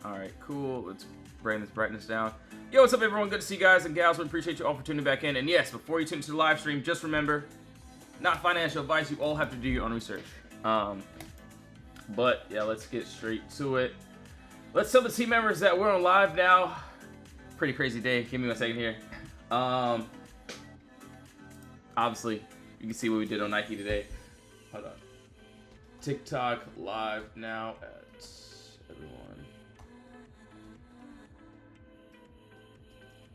Alright, cool. Let's bring this brightness down. Yo, what's up, everyone? Good to see you guys and gals. We appreciate you all for tuning back in. And yes, before you tune into the live stream, just remember, not financial advice. You all have to do your own research. But yeah, let's get straight to it. Let's tell the team members that we're on live now. Pretty crazy day. Give me 1 second here. Obviously, you can see what we did on Nike today. Hold on. TikTok live now at everyone.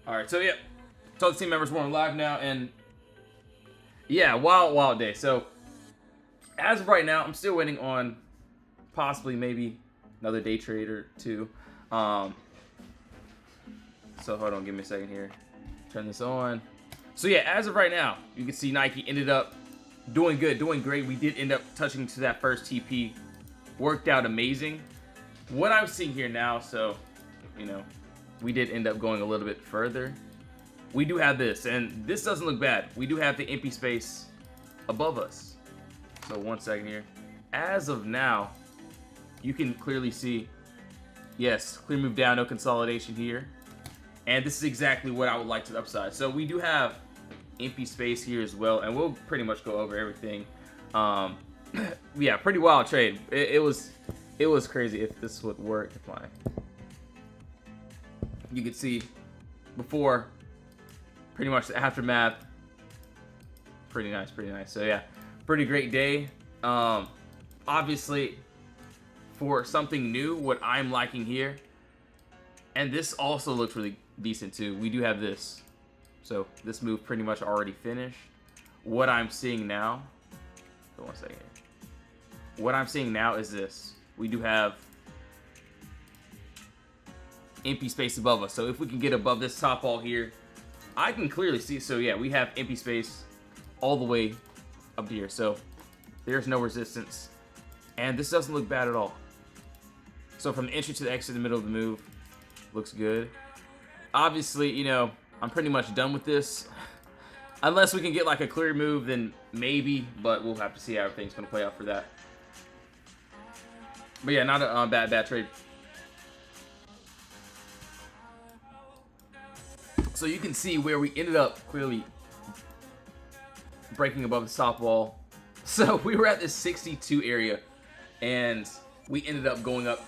Alright, so yeah. Tell the team members we're on live now, and yeah, wild day. So as of right now, I'm still waiting on possibly maybe another day trade or two. So hold on, give me a second here. Turn this on. So yeah, as of right now, you can see Nike ended up doing good, doing great. We did end up touching to that first TP. Worked out amazing. What I'm seeing here now, so, you know, we did end up going a little bit further. We do have this, and this doesn't look bad. We do have the empty space above us. So 1 second here. As of now, you can clearly see, yes, clear move down, no consolidation here. And this is exactly what I would like to the upside. So we do have empty space here as well, and we'll pretty much go over everything. Yeah, pretty wild trade. It was crazy if this would work. You could see before, pretty much the aftermath. Pretty nice. So yeah, pretty great day. Obviously, for something new, what I'm liking here, and this also looks really decent too. We do have this. So this move pretty much already finished. What I'm seeing now, hold on 1 second. What I'm seeing now is this. We do have empty space above us. So if we can get above this top wall here, I can clearly see. So yeah, we have empty space all the way up here. So there's no resistance. And this doesn't look bad at all. So from the entry to the exit in the middle of the move, looks good. Obviously, you know, I'm pretty much done with this. Unless we can get like a clear move, then maybe, but we'll have to see how everything's going to play out for that. But yeah, not a bad trade. So you can see where we ended up clearly breaking above the stop wall. So we were at this 62 area, and we ended up going up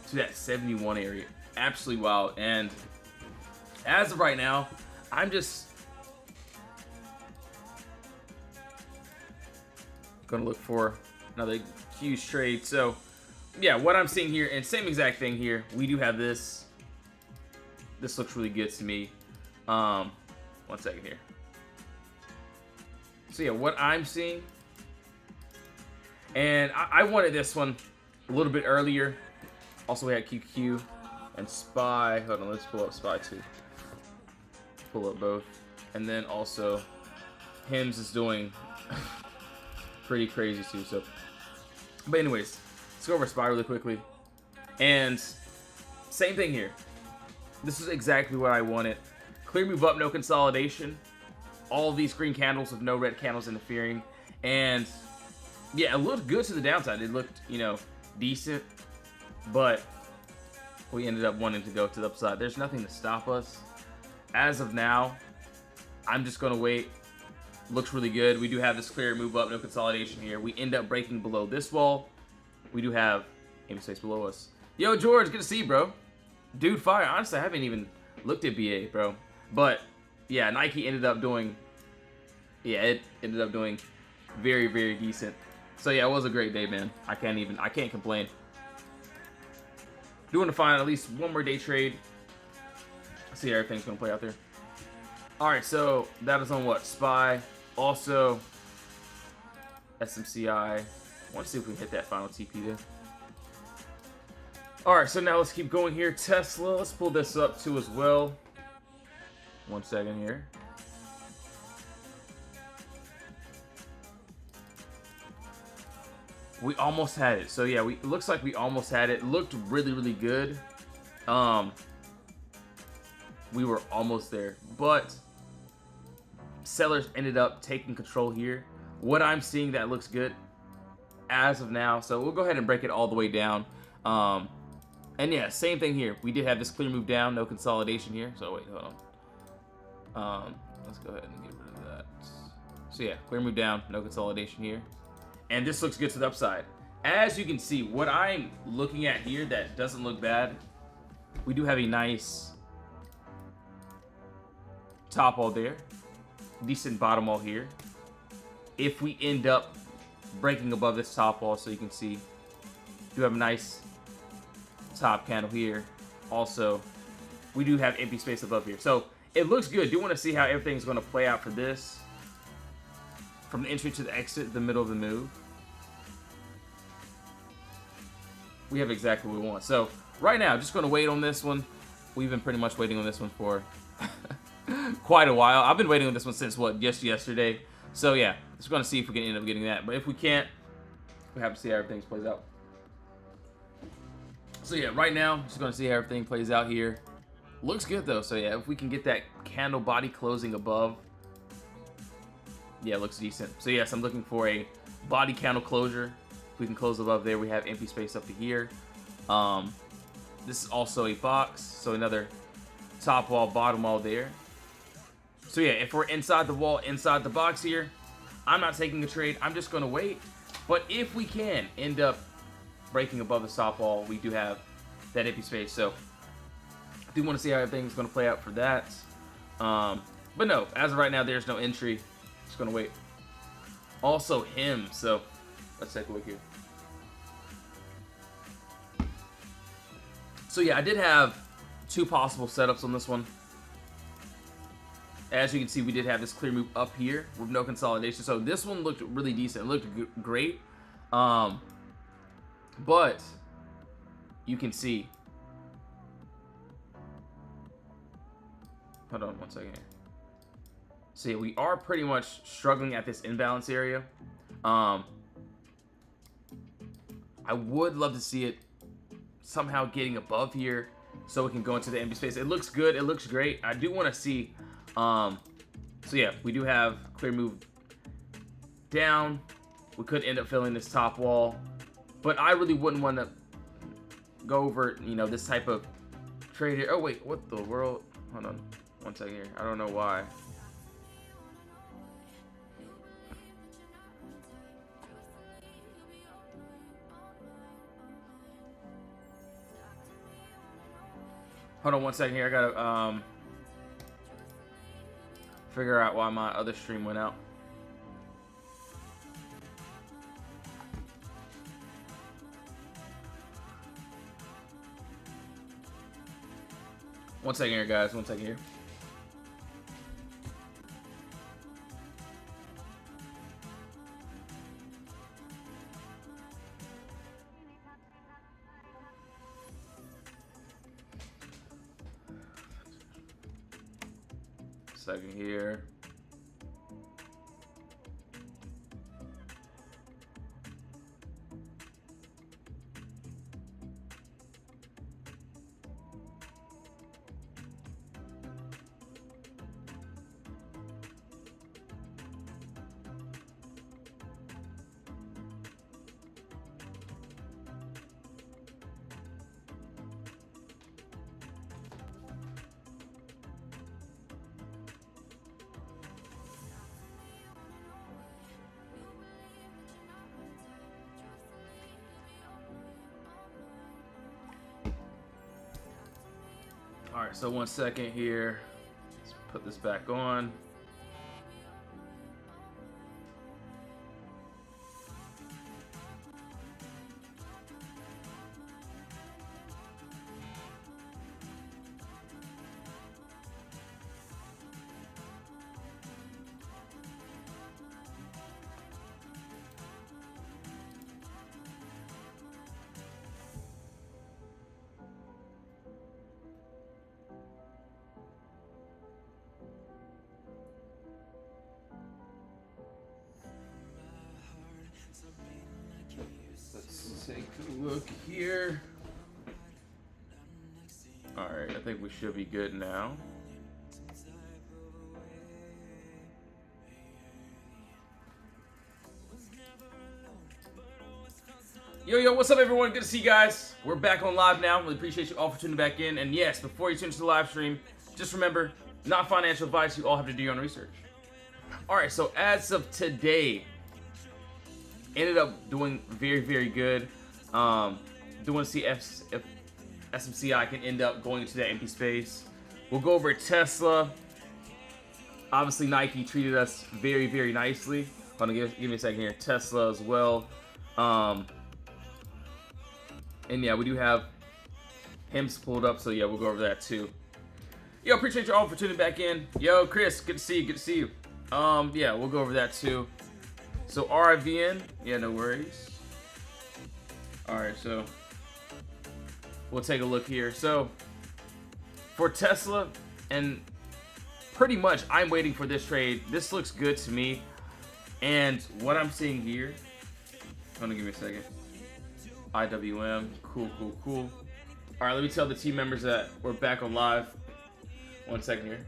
to that 71 area. Absolutely wild. And as of right now, I'm just gonna look for another huge trade. So yeah, what I'm seeing here, and same exact thing here, we do have this. This looks really good to me. 1 second here. So yeah, what I'm seeing, and I wanted this one a little bit earlier. Also, we had QQ and SPY. Hold on, let's pull up SPY too. Pull up both. And then also, Hims is doing pretty crazy too. So, but anyways, let's go over SPY really quickly. And same thing here. This is exactly what I wanted. Clear move up, no consolidation. All of these green candles with no red candles interfering. And yeah, it looked good to the downside. It looked, you know, decent. But we ended up wanting to go to the upside. There's nothing to stop us. As of now, I'm just going to wait. Looks really good. We do have this clear move up, no consolidation here. We end up breaking below this wall. We do have empty space below us. Yo, George, good to see you, bro. Dude, fire. Honestly, I haven't even looked at BA, bro. But yeah, Nike ended up doing, yeah, it ended up doing very, very decent. So yeah, it was a great day, man. I can't complain. Doing to find at least one more day trade. See how everything's gonna play out there. Alright, so that is on what? SPY. Also SMCI. I want to see if we can hit that final TP there. Alright, so now let's keep going here. Tesla, let's pull this up too as well. 1 second here. We almost had it. So yeah, it looks like we almost had it. Looked really, really good. We were almost there, but sellers ended up taking control here. What I'm seeing that looks good as of now. So we'll go ahead and break it all the way down. And yeah, same thing here. We did have this clear move down, no consolidation here. So wait, hold on. Let's go ahead and get rid of that. So yeah, clear move down, no consolidation here. And this looks good to the upside. As you can see, what I'm looking at here that doesn't look bad, we do have a nice top wall there. Decent bottom wall here. If we end up breaking above this top wall, so you can see, do have a nice top candle here. Also, we do have empty space above here. So it looks good. Do want to see how everything's going to play out for this. From the entry to the exit, the middle of the move. We have exactly what we want. So right now, just going to wait on this one. We've been pretty much waiting on this one for quite a while. I've been waiting on this one since, what, just yesterday. So yeah, just going to see if we can end up getting that. But if we can't, we have to see how everything plays out. So yeah, right now, just going to see how everything plays out here. Looks good though. So yeah, if we can get that candle body closing above, yeah, it looks decent. So yes, I'm looking for a body candle closure. If we can close above there, we have empty space up to here. This is also a box, so another top wall, bottom wall there. So yeah, if we're inside the wall, inside the box here, I'm not taking a trade. I'm just going to wait. But if we can end up breaking above the top wall, we do have that empty space. So I do want to see how everything's going to play out for that. But no, as of right now, there's no entry. Just going to wait. Also him. So let's take a look here. So yeah, I did have two possible setups on this one. As you can see, we did have this clear move up here with no consolidation. So this one looked really decent. It looked great. But you can see. Hold on one second here. So yeah, we are pretty much struggling at this imbalance area. I would love to see it somehow getting above here so we can go into the empty space. It looks good. It looks great. I do want to see. So yeah, we do have clear move down. We could end up filling this top wall, but I really wouldn't want to go over, you know, this type of trade here. Oh wait, what the world? Hold on one second here. I don't know why. Hold on one second here. I gotta figure out why my other stream went out. One second here, guys. One second here. Second here. All right, so 1 second here. Let's put this back on. Let's take a look here. All right, I think we should be good now. Yo, what's up, everyone? Good to see you guys. We're back on live now. Really appreciate you all for tuning back in. And yes, before you tune into the live stream, just remember, not financial advice. You all have to do your own research. All right, so as of today, ended up doing very, very good. Doing see if SMCI can end up going into that empty space. We'll go over Tesla. Obviously, Nike treated us very, very nicely. Hold on, give me a second here. Tesla as well. And yeah, we do have HIMS pulled up, so yeah, we'll go over that too. Yo, appreciate you all for tuning back in. Yo, Chris, good to see you. Good to see you. Yeah, we'll go over that too. So RIVN, yeah, no worries. All right, so we'll take a look here. So for Tesla, and pretty much I'm waiting for this trade. This looks good to me. And what I'm seeing here, hold on, give me a second. IWM, cool. All right, let me tell the team members that we're back on live. 1 second here.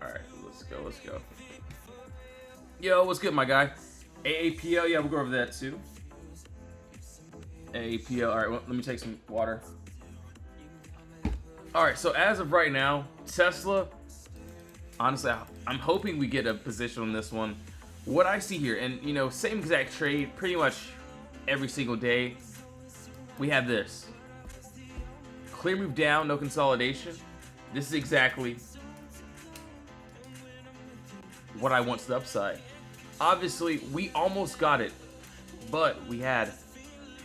All right, let's go. Yo, what's good, my guy? AAPL, yeah, we'll go over that too. AAPL, all right, well, let me take some water. All right, so as of right now, Tesla, honestly, I'm hoping we get a position on this one. What I see here, and you know, same exact trade pretty much every single day, we have this. Clear move down, no consolidation. This is exactly what I want to the upside. Obviously, we almost got it, but we had,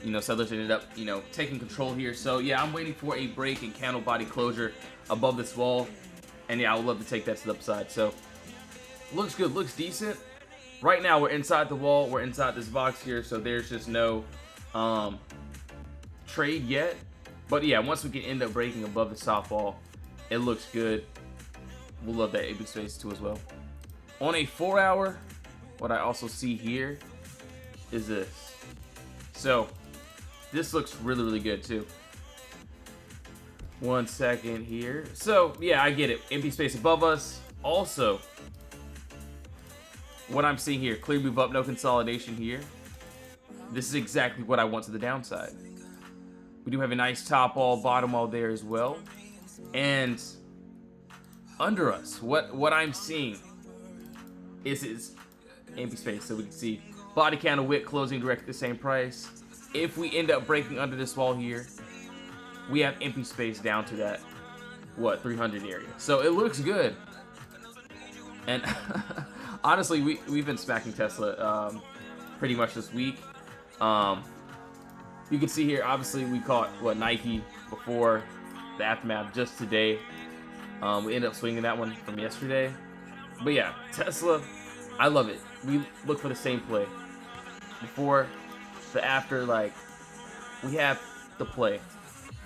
you know, sellers ended up, you know, taking control here. So yeah, I'm waiting for a break and candle body closure above this wall. And yeah, I would love to take that to the upside. So looks good, looks decent. Right now, we're inside the wall. We're inside this box here, so there's just no trade yet. But yeah, once we can end up breaking above the stop wall, it looks good. We'll love that AB space too as well. On a 4-hour, what I also see here is this. So this looks really, really good too. 1 second here. So yeah, I get it. Empty space above us. Also, what I'm seeing here, clear move up, no consolidation here. This is exactly what I want to the downside. We do have a nice top wall, bottom wall there as well. And under us, what I'm seeing is empty space. So we can see body candle wick closing direct at the same price. If we end up breaking under this wall here, we have empty space down to that, 300 area. So it looks good. And honestly, we've been smacking Tesla pretty much this week. You can see here, obviously, we caught Nike before the aftermath just today. We ended up swinging that one from yesterday. But yeah, Tesla, I love it. We look for the same play. Before, the after, like, we have the play.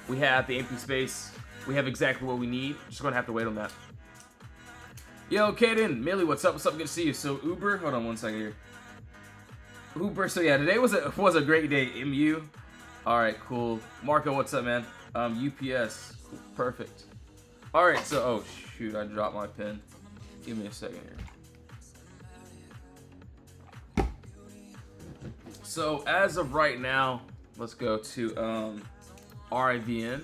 We have the empty space. We have exactly what we need. Just gonna have to wait on that. Yo, Kaden, Millie, what's up? What's up? Good to see you. So Uber, hold on 1 second here. Uber, so yeah, today was a great day. MU, all right, cool. Marco, what's up, man? UPS, cool. Perfect. All right, so oh shoot, I dropped my pen. Give me a second here. So as of right now, let's go to RIVN.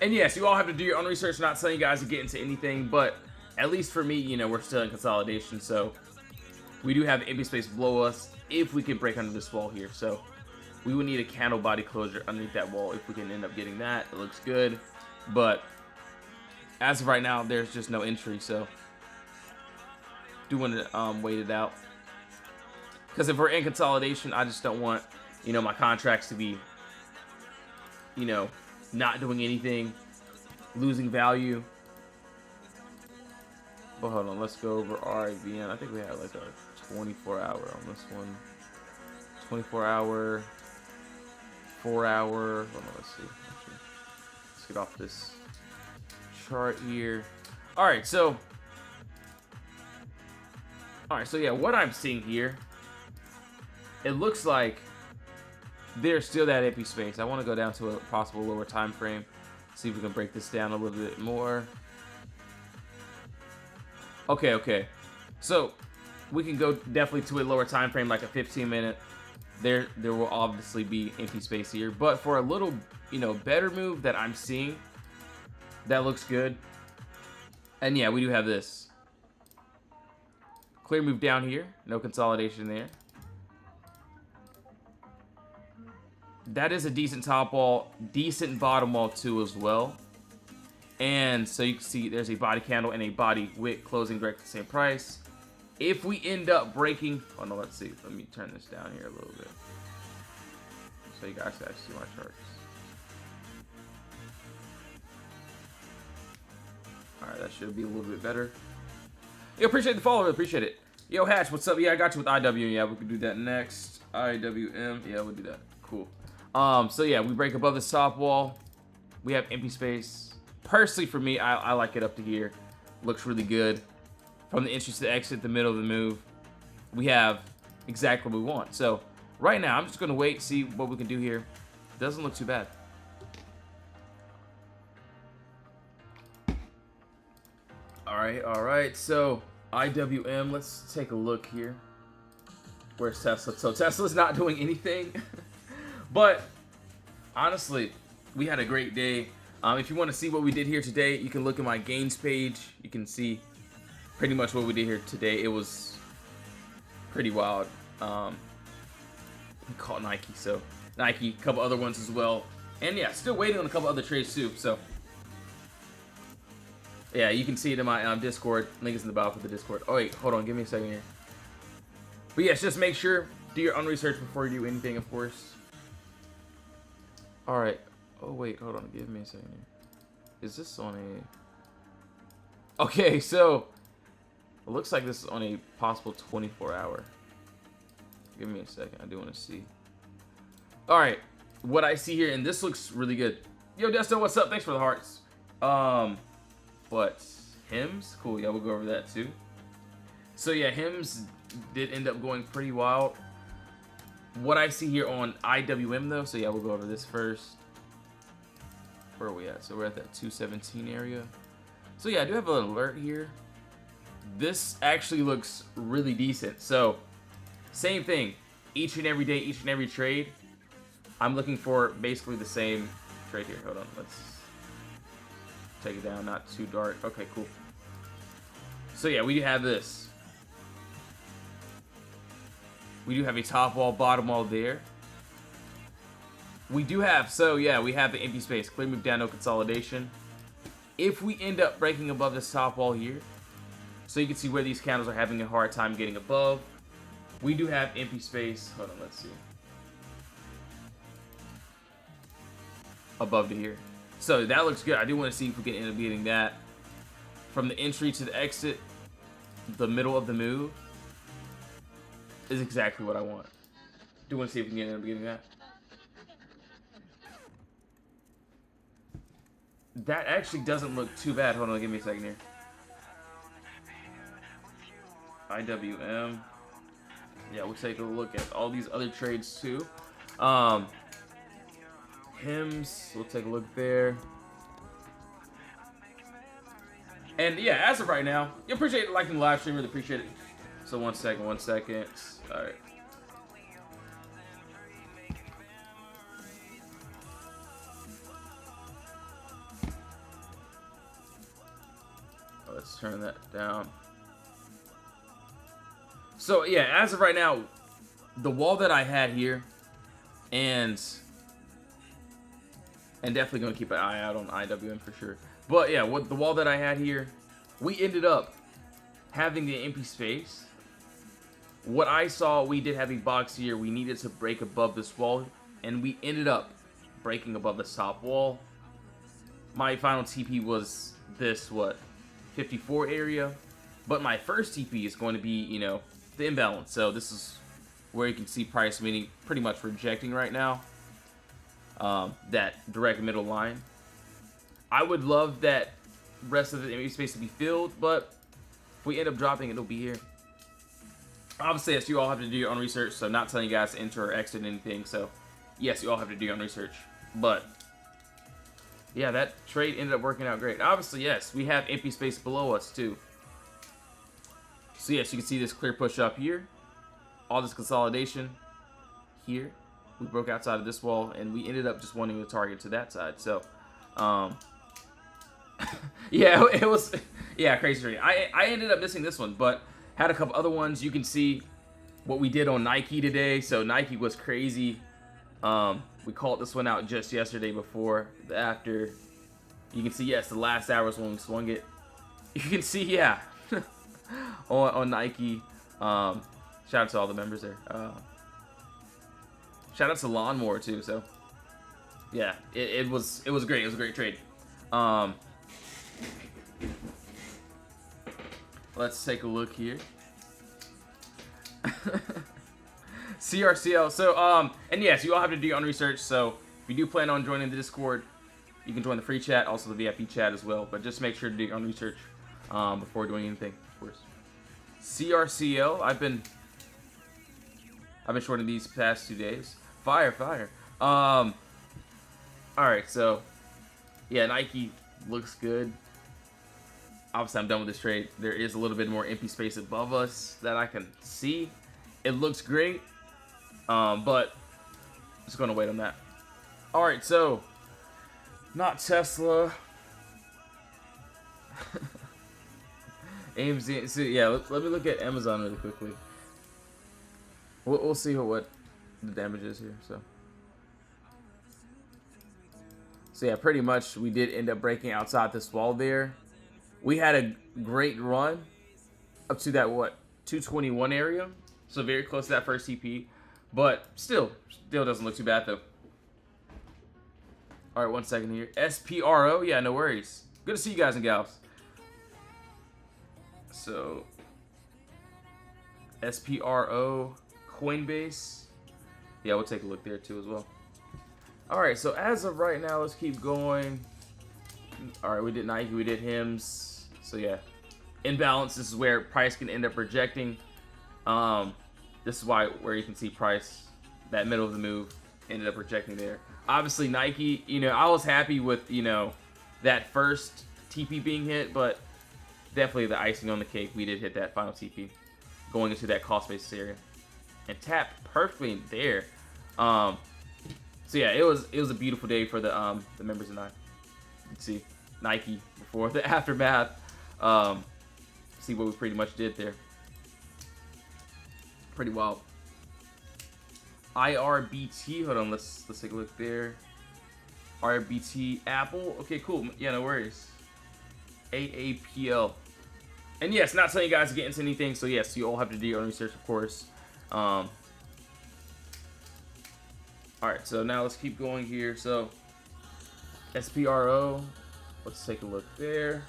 And yes, you all have to do your own research. Not telling you guys to get into anything, but at least for me, you know, we're still in consolidation, so we do have empty space below us if we can break under this wall here. So we would need a candle body closure underneath that wall. If we can end up getting that, it looks good. But as of right now, there's just no entry, so do want to wait it out. Because if we're in consolidation, I just don't want, you know, my contracts to be, you know, not doing anything, losing value. But hold on, let's go over RIVN. I think we had like a 24-hour on this one. 24-hour, 4-hour. Hold on, let's see. Actually, let's get off this chart here. All right, so yeah, what I'm seeing here, it looks like there's still that empty space. I want to go down to a possible lower time frame. See if we can break this down a little bit more. Okay. So we can go definitely to a lower time frame, like a 15-minute. There will obviously be empty space here, but for a little, better move that I'm seeing, that looks good. And yeah, we do have this clear move down here, no consolidation there. That is a decent top wall, decent bottom wall too as well. And so you can see there's a body candle and a body wick closing direct at the same price. If we end up breaking, oh no, let's see. Let me turn this down here a little bit so you guys can actually see my charts. All right, that should be a little bit better. Yo, appreciate the follow, appreciate it. Yo, Hatch, what's up? Yeah, I got you with IWM. Yeah, we can do that next. IWM, yeah, we'll do that. Cool. So yeah, we break above the top wall. We have empty space. Personally, for me, I like it up to here. Looks really good. From the entrance to the exit, the middle of the move, we have exactly what we want. So right now, I'm just gonna wait, see what we can do here. Doesn't look too bad. All right. So IWM, let's take a look here. Where's Tesla? So Tesla's not doing anything. But honestly, we had a great day. If you want to see what we did here today, you can look at my gains page. You can see pretty much what we did here today. It was pretty wild. We caught Nike, so Nike, a couple other ones as well. And yeah, still waiting on a couple other trades too. So yeah, you can see it in my Discord. Link is in the bio for the Discord. Oh wait, hold on, give me a second here. But yes, just make sure, do your own research before you do anything, of course. All right. Oh wait, hold on, give me a second here. Is this on a... Okay, so it looks like this is on a possible 24-hour. Give me a second, I do want to see. All right, what I see here, and this looks really good. Yo, Desto, what's up? Thanks for the hearts. But Hims, cool. Yeah, we'll go over that too. So yeah, Hims did end up going pretty wild. What I see here on IWM though, so yeah, we'll go over this first. Where are we at? So we're at that 217 area. So yeah, I do have an alert here. This actually looks really decent. So same thing, each and every day, each and every trade, I'm looking for basically the same trade here. Hold on, let's take it down, not too dark. Okay, cool. So yeah, we do have this. We do have a top wall, bottom wall there. We do have, so yeah, we have the empty space. Clear move down, no consolidation. If we end up breaking above this top wall here, so you can see where these candles are having a hard time getting above. We do have empty space. Hold on, let's see. Above to here. So that looks good. I do want to see if we can end up getting that. From the entry to the exit, the middle of the move is exactly what I want. Do want to see if we can end up getting that. That actually doesn't look too bad. Hold on, give me a second here. IWM. Yeah, we'll take a look at all these other trades too. Hims, we'll take a look there. And yeah, as of right now, you appreciate liking the live stream, really appreciate it. So one second. All right. Let's turn that down. So yeah, as of right now, the wall that I had here, and definitely gonna keep an eye out on IWM for sure. But yeah, what the wall that I had here, we ended up having the empty space. What I saw, we did have a box here. We needed to break above this wall, and we ended up breaking above the top wall. My final TP was this, 54 area, but my first TP is going to be, the imbalance. So this is where you can see price meaning pretty much rejecting right now. That direct middle line. I would love that rest of the empty space to be filled, but if we end up dropping, it'll be here. Obviously, yes, you all have to do your own research, so I'm not telling you guys to enter or exit anything. So yes, you all have to do your own research, but Yeah, that trade ended up working out great. Obviously, yes, we have empty space below us too. So yes, you can see this clear push up here. All this consolidation here. We broke outside of this wall, and we ended up just wanting to target to that side. So, yeah, it was, yeah, crazy trade. I ended up missing this one, but had a couple other ones. You can see what we did on Nike today. So Nike was crazy. We called this one out just yesterday before the after. You can see, yes, the last hour is when we swung it. You can see, yeah, on Nike. Shout out to all the members there. Shout out to Lawnmower too. So yeah, it was great. It was a great trade. Let's take a look here. CRCL. So and yes, you all have to do your own research. So if you do plan on joining the Discord, you can join the free chat, also the VIP chat as well. But just make sure to do your own research before doing anything, of course. CRCL. I've been shorting these past 2 days. Fire. All right, so yeah, Nike looks good. Obviously, I'm done with this trade. There is a little bit more empty space above us that I can see. It looks great, but just gonna wait on that. All right, so not Tesla. AMZ. So yeah, let me look at Amazon really quickly. We'll see what the damage is here. So yeah, pretty much we did end up breaking outside this wall there. We had a great run up to that 221 area, so very close to that first TP, but still doesn't look too bad though. All right, 1 second here. SPRO, yeah, no worries. Good to see you guys and gals. So SPRO, Coinbase, yeah, we'll take a look there too as well. All right, so as of right now, let's keep going. All right, we did Nike, we did HIMS. So yeah, imbalance. This is where price can end up rejecting. This is where you can see price, that middle of the move, ended up rejecting there. Obviously Nike, I was happy with that first TP being hit, but definitely the icing on the cake. We did hit that final TP, going into that cost basis area, and tapped perfectly in there. So yeah, it was a beautiful day for the members and I. You can see Nike before the aftermath. See what we pretty much did there. Pretty wild. IRBT. Hold on, let's take a look there. IRBT Apple. Okay, cool. Yeah, no worries. AAPL. And yes, not telling you guys to get into anything. So yes, you all have to do your own research, of course. All right, so now let's keep going here. So SPRO. Let's take a look there.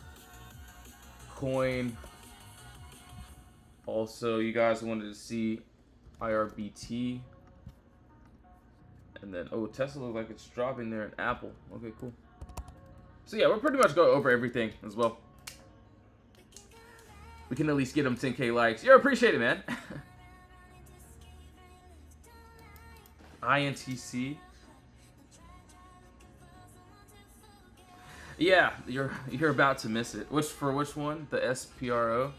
Coin. Also, you guys wanted to see IRBT. And then, oh, Tesla looks like it's dropping there in Apple. Okay, cool. So yeah, we're pretty much going over everything as well. We can at least get them 10K likes. Yeah, appreciate it, man. INTC. Yeah, you're about to miss it. Which one? The SPRO?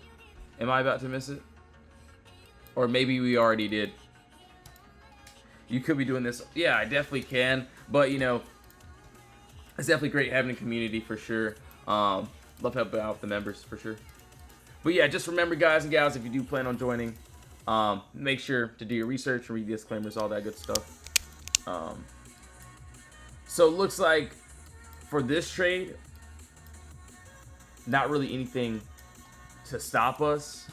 Am I about to miss it? Or maybe we already did. You could be doing this. Yeah, I definitely can. But it's definitely great having a community for sure. Love helping out the members for sure. But yeah, just remember, guys and gals, if you do plan on joining, make sure to do your research, read the disclaimers, all that good stuff. So it looks like for this trade, not really anything to stop us.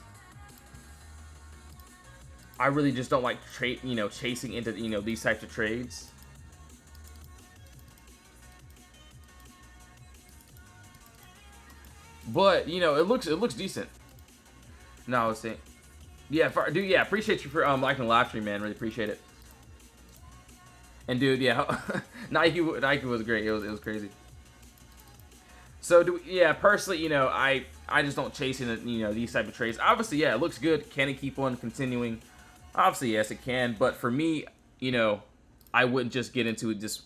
I really just don't like chasing into these types of trades. But it looks decent. No, I was saying, yeah, dude, yeah, appreciate you for liking the live stream, man. Really appreciate it. And dude, yeah, Nike was great. It was crazy. So personally, I just don't chase into these type of trades. Obviously, yeah, it looks good. Can it keep on continuing? Obviously, yes, it can. But for me, I wouldn't just get into this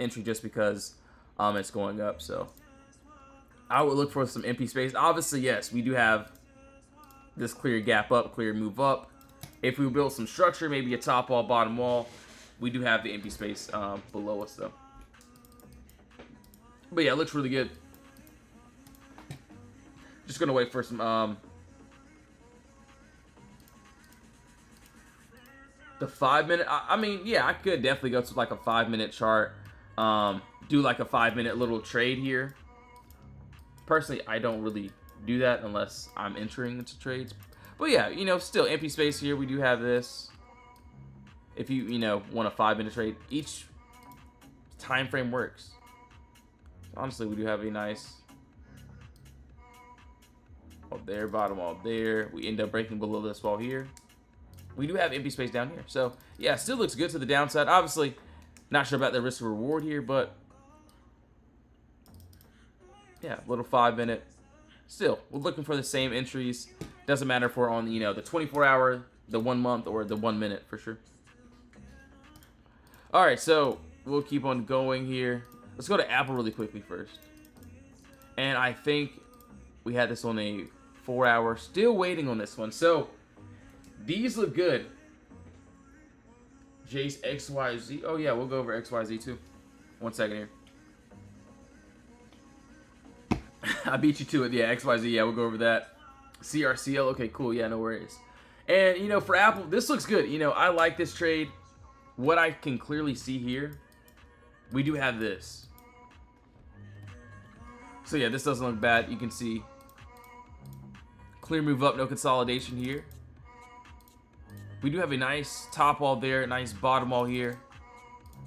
entry just because It's going up, so I would look for some empty space. Obviously, yes, we do have this clear gap up, clear move up. If we build some structure, maybe a top wall, bottom wall, we do have the empty space below us, though. But yeah, it looks really good. Just gonna wait for some the 5 minute. I mean, yeah, I could definitely go to like a 5-minute chart. Do like a 5-minute little trade here. Personally, I don't really do that unless I'm entering into trades. But yeah, you know, still empty space here. We do have this. If you know, want a 5-minute trade, each time frame works. Honestly, we do have a nice wall there, bottom wall there. We end up breaking below this wall here. We do have empty space down here. So yeah, still looks good to the downside. Obviously, not sure about the risk of reward here, but yeah, little 5-minute. Still, we're looking for the same entries. Doesn't matter if we're on, you know, the 24-hour, the 1 month, or the 1 minute for sure. All right, so we'll keep on going here. Let's go to Apple really quickly first. And I think we had this on a 4-hour. Still waiting on this one. So these look good. Jace XYZ. Oh yeah, we'll go over XYZ too. 1 second here. I beat you to it. Yeah, XYZ. Yeah, we'll go over that. CRCL. Okay, cool. Yeah, no worries. And, you know, for Apple, this looks good. You know, I like this trade. What I can clearly see here, we do have this. So, yeah, this doesn't look bad. You can see clear move up, no consolidation here. We do have a nice top wall there, nice bottom wall here.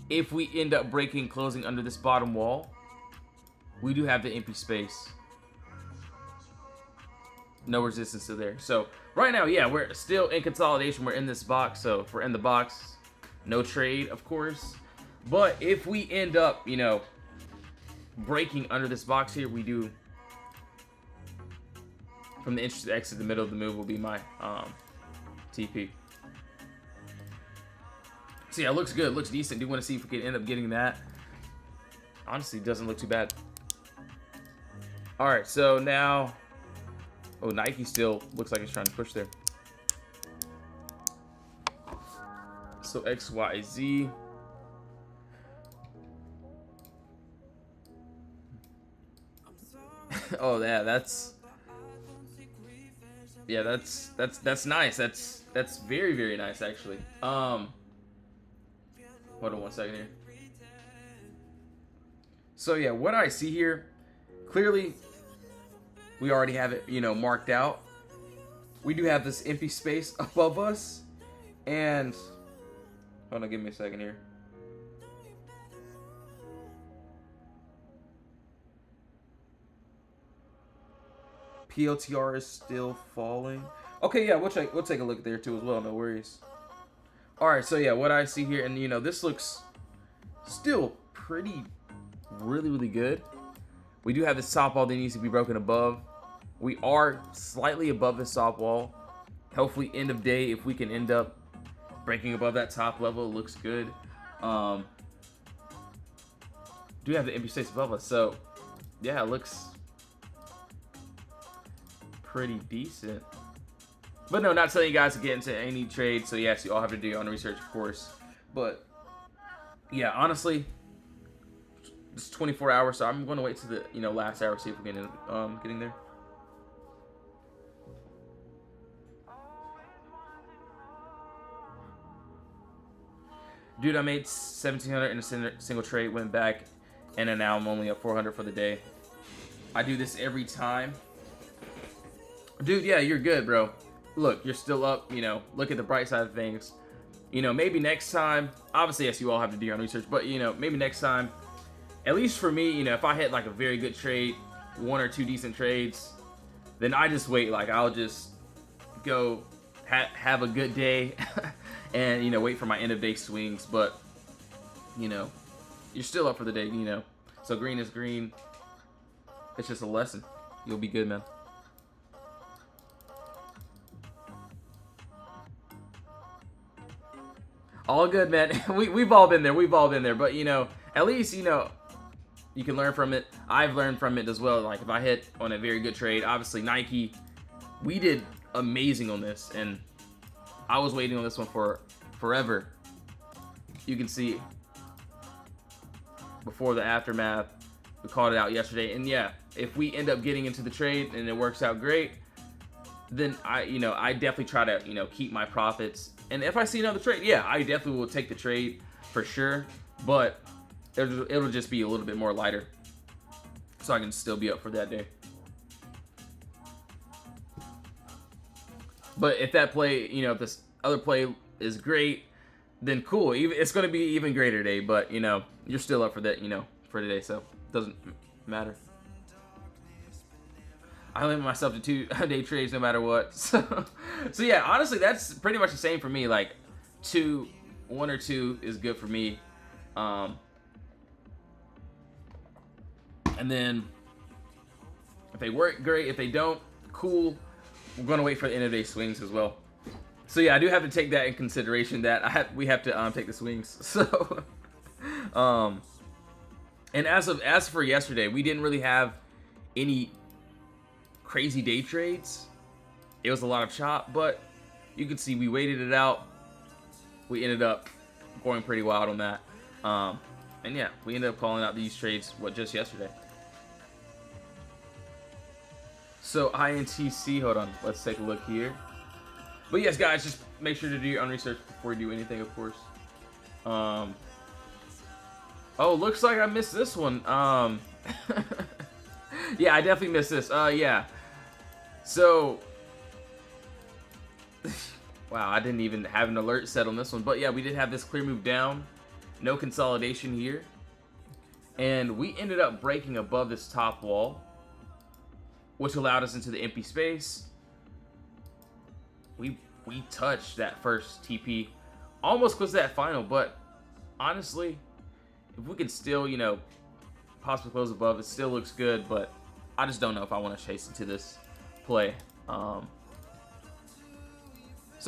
If we end up breaking, closing under this bottom wall, we do have the empty space. No resistance to there. So right now, yeah, we're still in consolidation. We're in this box. So if we're in the box, no trade, of course. But if we end up, you know, breaking under this box here, we do. From the entry to exit, the middle of the move will be my TP. So yeah, it looks good. It looks decent. Do want to see if we can end up getting that. Honestly, doesn't look too bad. All right, so now, oh, Nike still looks like it's trying to push there. So XYZ. Oh yeah, that's nice. That's very, very nice actually. Hold on 1 second here. So yeah, what I see here, clearly we already have it, you know, marked out. We do have this empty space above us, and hold on, give me a second here. PLTR is still falling. Okay, yeah, we'll take a look there too as well. No worries. All right, so yeah, what I see here, and you know, this looks still pretty, really, really good. We do have this top wall that needs to be broken above. We are slightly above the top wall. Hopefully, end of day, if we can end up breaking above that top level, it looks good. Do have the empty space above us, so yeah, it looks pretty decent. But no, not telling you guys to get into any trade. So yes, you all have to do your own research, of course. But yeah, honestly, it's 24 hours, so I'm going to wait to the last hour, see if we can getting there. Dude, I made 1,700 in a single trade, went back, and then now I'm only at 400 for the day. I do this every time. Dude, yeah, you're good, bro. Look, you're still up, look at the bright side of things. Maybe next time, obviously, yes, you all have to do your own research, but, maybe next time, at least for me, if I hit, like, a very good trade, 1 or 2 decent trades, then I just wait. Like, I'll just go have a good day and, wait for my end-of-day swings. But, you're still up for the day, So green is green. It's just a lesson. You'll be good, man. All good, man. We've all been there. We've all been there. But, at least, You can learn from it. I've learned from it as well. Like if I hit on a very good trade, obviously Nike, we did amazing on this, and I was waiting on this one for forever. You can see before the aftermath, we called it out yesterday, and yeah, if we end up getting into the trade and it works out great, then I definitely try to keep my profits. And if I see another trade, yeah, I definitely will take the trade for sure, but it'll just be a little bit more lighter, so I can still be up for that day. But if that play, if this other play is great, then cool. It's going to be even greater day. But you're still up for that, for today, so it doesn't matter. I limit myself to 2-day trades no matter what. So yeah, honestly, that's pretty much the same for me. Like 1 or 2 is good for me. And then if they work, great. If they don't, cool. We're gonna wait for the end of day swings as well. So yeah, I do have to take that in consideration. That we have to take the swings. So, and as for yesterday, we didn't really have any crazy day trades. It was a lot of chop, but you can see we waited it out. We ended up going pretty wild on that. And yeah, we ended up calling out these trades just yesterday. So INTC, hold on, let's take a look here. But yes, guys, just make sure to do your own research before you do anything, of course. Oh, looks like I missed this one. Yeah, I definitely missed this. Yeah. So, wow, I didn't even have an alert set on this one. But yeah, we did have this clear move down. No consolidation here. And we ended up breaking above this top wall, which allowed us into the empty space. We touched that first TP, almost close to that final, but honestly, if we can still, possibly close above, it still looks good, but I just don't know if I want to chase into this play. So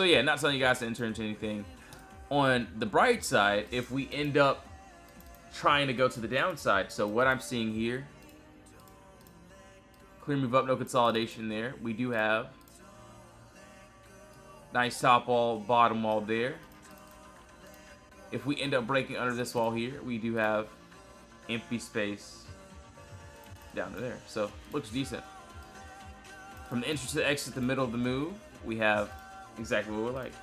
yeah, not telling you guys to enter into anything. On the bright side, if we end up trying to go to the downside, so what I'm seeing here, clear move up, no consolidation there. We do have nice top wall, bottom wall there. If we end up breaking under this wall here, we do have empty space down to there. So looks decent. From the entrance to the exit, the middle of the move, we have exactly what we're like.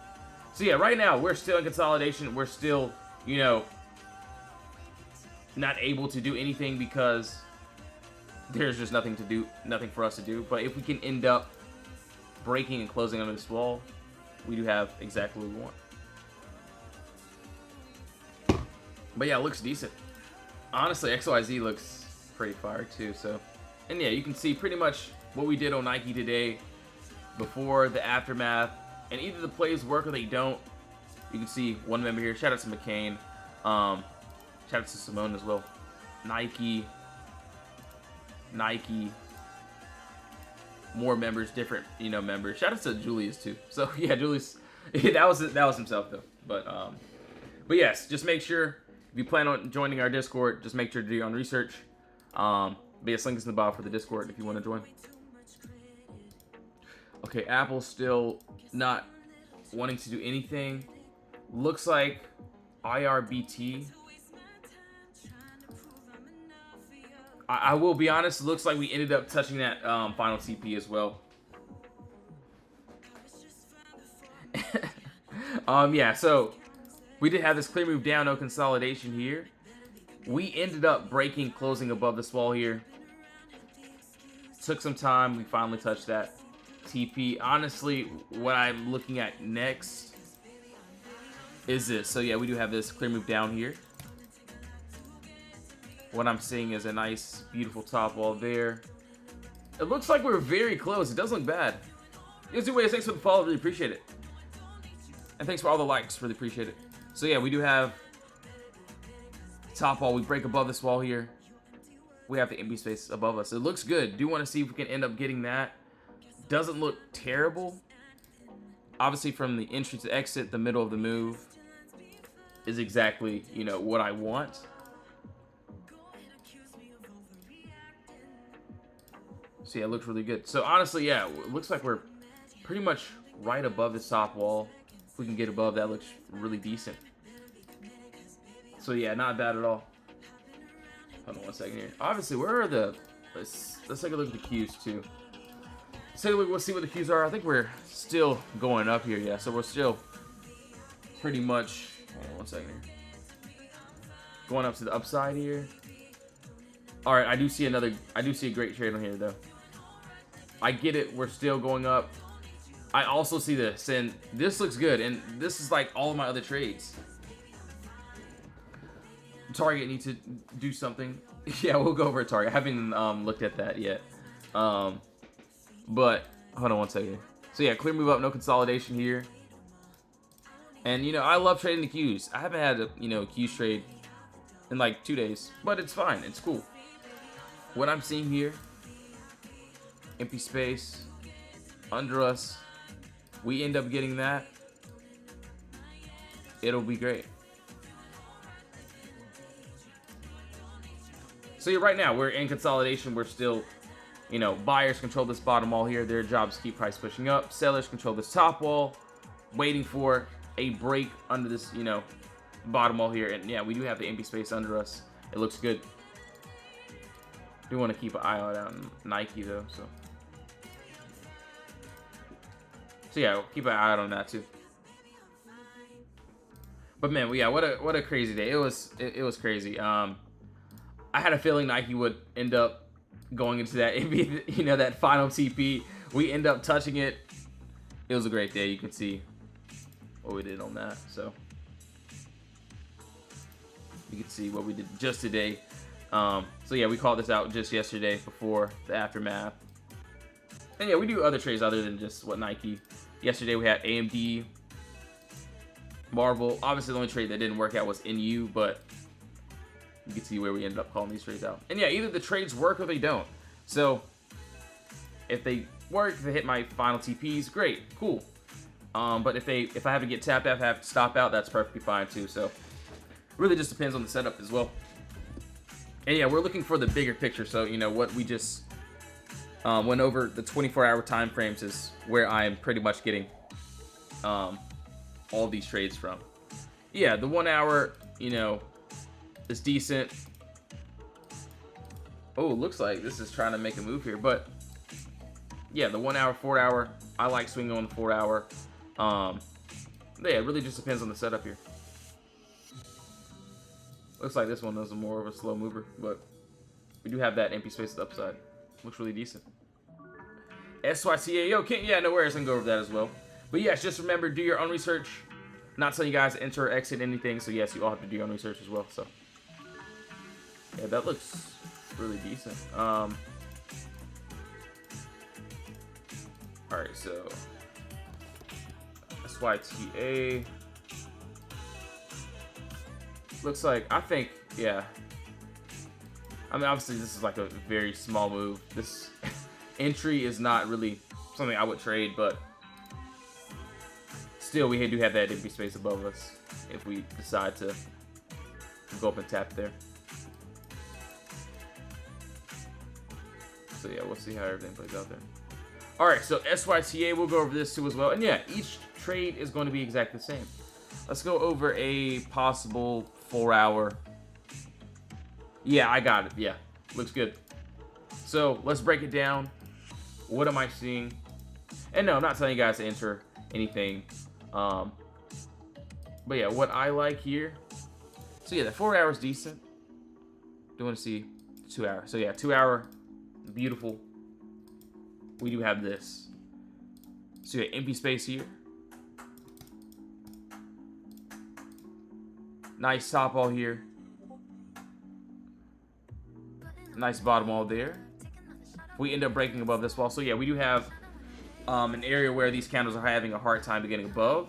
So yeah, right now we're still in consolidation. We're still, not able to do anything because there's just nothing for us to do. But if we can end up breaking and closing under this wall, we do have exactly what we want. But yeah, it looks decent. Honestly, XYZ looks pretty fire too. So, and yeah, you can see pretty much what we did on Nike today before the aftermath. And either the plays work or they don't. You can see one member here. Shout out to McCain. Shout out to Simone as well. Nike. More members, different, members. Shout out to Julius too. So yeah, Julius, that was himself though. But yes, just make sure if you plan on joining our Discord, just make sure to do your own research. But yes, link is in the bio for the Discord if you want to join. Okay, Apple's still not wanting to do anything. Looks like IRBT. I will be honest, it looks like we ended up touching that final TP as well. Yeah, so we did have this clear move down, no consolidation here. We ended up breaking, closing above this wall here. Took some time, we finally touched that TP. Honestly, what I'm looking at next is this. So yeah, we do have this clear move down here. What I'm seeing is a nice, beautiful top wall there. It looks like we're very close. It doesn't look bad. Thanks for the follow. Really appreciate it. And thanks for all the likes. Really appreciate it. So yeah, we do have top wall. We break above this wall here. We have the empty space above us. It looks good. Do want to see if we can end up getting that. Doesn't look terrible. Obviously, from the entry to exit, the middle of the move is exactly, what I want. So yeah, it looks really good. So honestly, yeah, it looks like we're pretty much right above the top wall. If we can get above that, looks really decent. So yeah, not bad at all. Hold on one second here. Obviously, where are the... Let's take a look at the cues too. Let's take a look. Let's see what the cues are. I think we're still going up here. Yeah, so we're still pretty much... Hold on one second here. Going up to the upside here. All right, I do see a great trade on here though. I get it. We're still going up. I also see this, and this looks good. And this is like all of my other trades. Target needs to do something. Yeah, we'll go over a Target. I haven't looked at that yet. But hold on one second. So yeah, clear move up, no consolidation here. And you know, I love trading the Qs. I haven't had a Qs trade in like 2 days, but it's fine. It's cool. What I'm seeing here, empty space under us. We end up getting that. It'll be great. So yeah, right now we're in consolidation. We're still, buyers control this bottom wall here. Their job is to keep price pushing up. Sellers control this top wall, waiting for a break under this, bottom wall here. And yeah, we do have the empty space under us. It looks good. Do want to keep an eye out on Nike though, so yeah, we'll keep an eye out on that too. But man, yeah, what a crazy day. It was crazy. I had a feeling Nike would end up going into that, that final TP. We end up touching it. It was a great day. You can see what we did on that. So you can see what we did just today. So yeah, we called this out just yesterday before the aftermath. And yeah, we do other trades other than just what Nike. Yesterday we had AMD, Marvel. Obviously the only trade that didn't work out was NU, but you can see where we ended up calling these trades out. And yeah, either the trades work or they don't. So if they work, if they hit my final TPs, great, cool. But if I have to get tapped out, have to stop out, that's perfectly fine too. So really just depends on the setup as well. And yeah, we're looking for the bigger picture. So what we just went over, the 24-hour time frames is where I'm pretty much getting all these trades from. Yeah, the 1 hour, is decent. Oh, looks like this is trying to make a move here, but yeah, the 1 hour, 4 hour, I like swinging on the 4 hour. Yeah, it really just depends on the setup here. Looks like this one is more of a slow mover, but we do have that empty space at the upside. Looks really decent. SYCAO, yeah, no worries, I can go over that as well. But yes, just remember, do your own research. Not telling you guys to enter or exit anything, so yes, you all have to do your own research as well. So yeah, that looks really decent. All right, so SYTA looks like, I think, yeah. I mean, obviously this is like a very small move. This entry is not really something I would trade, but still, we do have that empty space above us if we decide to go up and tap there. So yeah, we'll see how everything plays out there. All right, so SYTA, we'll go over this too as well. And yeah, each trade is going to be exactly the same. Let's go over a possible 4 hour. Yeah, I got it. Yeah, looks good. So let's break it down. What am I seeing? And no, I'm not telling you guys to enter anything. But yeah, what I like here. So yeah, the 4 hours decent. Do want to see 2 hours. So yeah, 2 hour, beautiful. We do have this. So yeah, empty space here. Nice top wall here. Nice bottom wall there. We end up breaking above this wall. So yeah, we do have an area where these candles are having a hard time getting above.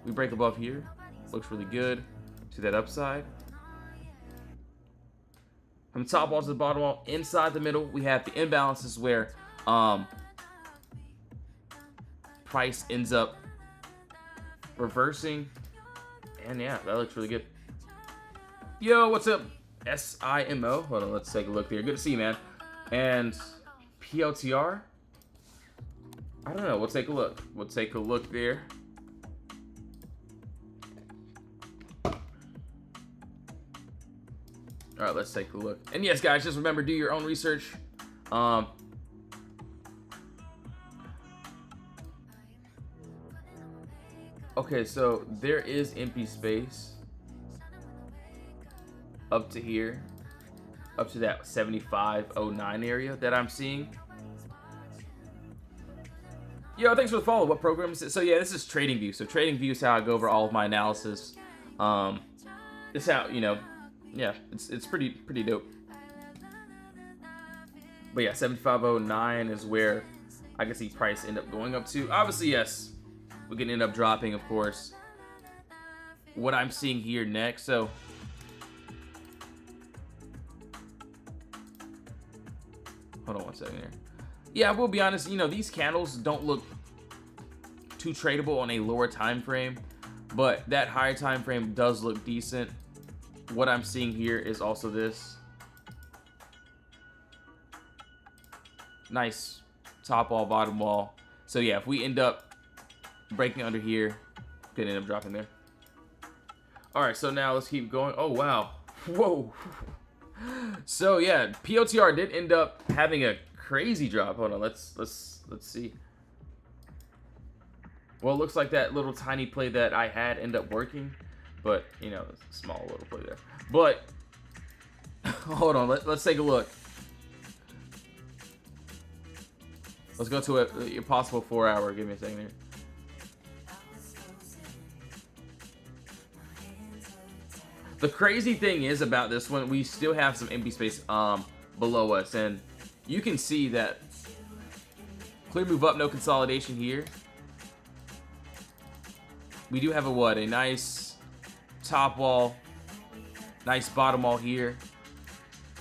We break above here. Looks really good. See that upside. From the top wall to the bottom wall, inside the middle, we have the imbalances where price ends up reversing. And yeah, that looks really good. Yo, what's up? SIMO. Hold on, let's take a look here. Good to see you, man. And PLTR, I don't know. We'll take a look. We'll take a look there. All right, let's take a look. And yes, guys, just remember, do your own research. Okay, so there is empty space up to here, up to that 7509 area that I'm seeing. Yo, thanks for the follow. What program is it? So yeah, this is TradingView. So TradingView is how I go over all of my analysis. It's how, you know, yeah, it's pretty dope. But yeah, 7509 is where I can see price end up going up to. Obviously, yes, we can end up dropping, of course. What I'm seeing here next, so hold on one second here. Yeah, I will be honest, you know, these candles don't look too tradable on a lower time frame, but that higher time frame does look decent. What I'm seeing here is also this nice top wall, bottom wall. So yeah, if we end up breaking under here, could end up dropping there. All right, so now let's keep going. Oh wow, whoa. So yeah, PLTR did end up having a crazy drop. Hold on, let's see. Well, it looks like that little tiny play that I had ended up working, but you know, it's a small little play there. But hold on, let's take a look. Let's go to a possible 4 hour. Give me a second here. The crazy thing is about this one, we still have some empty space below us, and you can see that clear move up, no consolidation here. We do have a nice top wall, nice bottom wall here.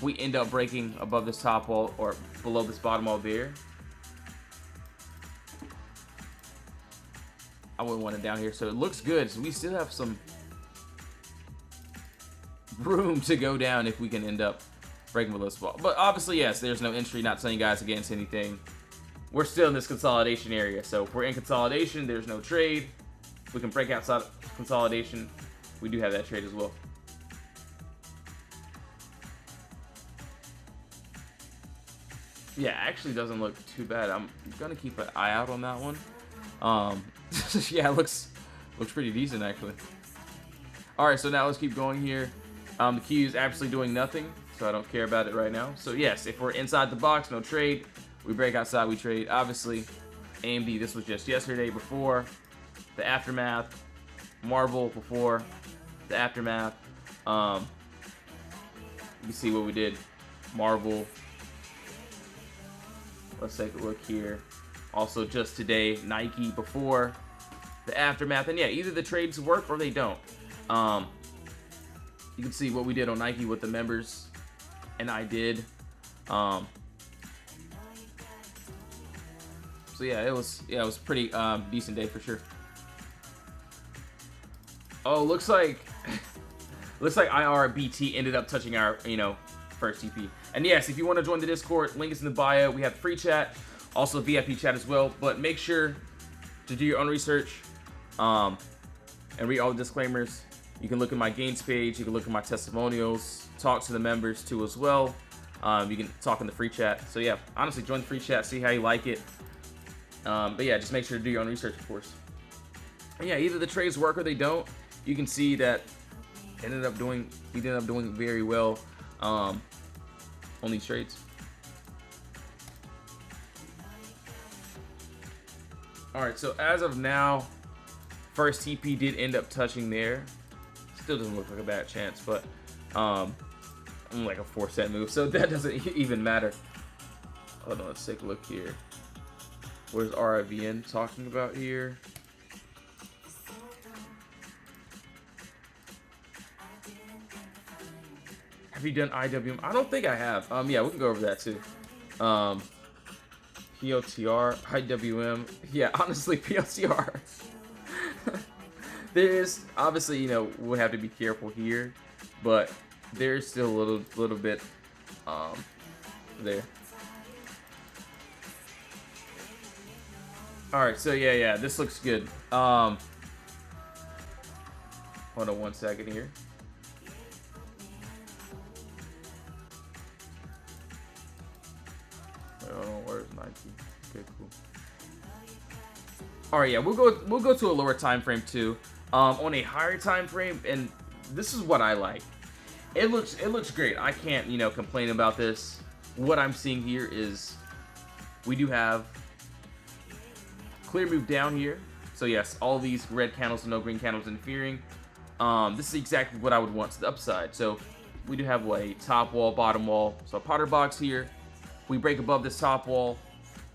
We end up breaking above this top wall or below this bottom wall there. I wouldn't want it down here, so it looks good. So we still have some room to go down if we can end up breaking below this wall. But obviously, yes, there's no entry. Not telling you guys against anything. We're still in this consolidation area, so if we're in consolidation, there's no trade. We can break outside consolidation. We do have that trade as well. Yeah, actually doesn't look too bad. I'm gonna keep an eye out on that one. Yeah, it looks pretty decent actually. All right, so now let's keep going here. The Q is absolutely doing nothing, so I don't care about it right now. So yes, if we're inside the box, no trade. We break outside, we trade. Obviously, AMD, this was just yesterday before the aftermath. Marvel before the aftermath. You can see what we did. Marvel. Let's take a look here. Also just today, Nike before the aftermath. And yeah, either the trades work or they don't. You can see what we did on Nike with the members, and I did. So yeah, it was pretty decent day for sure. Oh, looks like IRBT ended up touching our, you know, first TP. And yes, if you want to join the Discord, link is in the bio. We have free chat, also VIP chat as well. But make sure to do your own research and read all the disclaimers. You can look at my gains page. You can look at my testimonials. Talk to the members too as well. You can talk in the free chat. So yeah, honestly, join the free chat. See how you like it. But yeah, just make sure to do your own research, of course. And yeah, either the trades work or they don't. You can see that we ended up doing very well on these trades. All right, so as of now, first TP did end up touching there. Still doesn't look like a bad chance, but like a 4-cent move, so that doesn't even matter. Hold on, let's take a look here. Where's RIVN talking about here? Have you done IWM? I don't think I have. Yeah, we can go over that too. PLTR, IWM. Yeah, honestly, PLTR. There's obviously, you know, we'll have to be careful here, but there's still a little bit there. All right, so yeah, this looks good. Hold on 1 second here. Wait, hold on, where's Nike? Okay, cool. All right, yeah, we'll go to a lower time frame too. On a higher time frame, and this is what I like. It looks great. I can't complain about this. What I'm seeing here is we do have clear move down here. So yes, all these red candles and no green candles interfering. This is exactly what I would want to the upside. So we do have a top wall, bottom wall. So a Potter box here. We break above this top wall.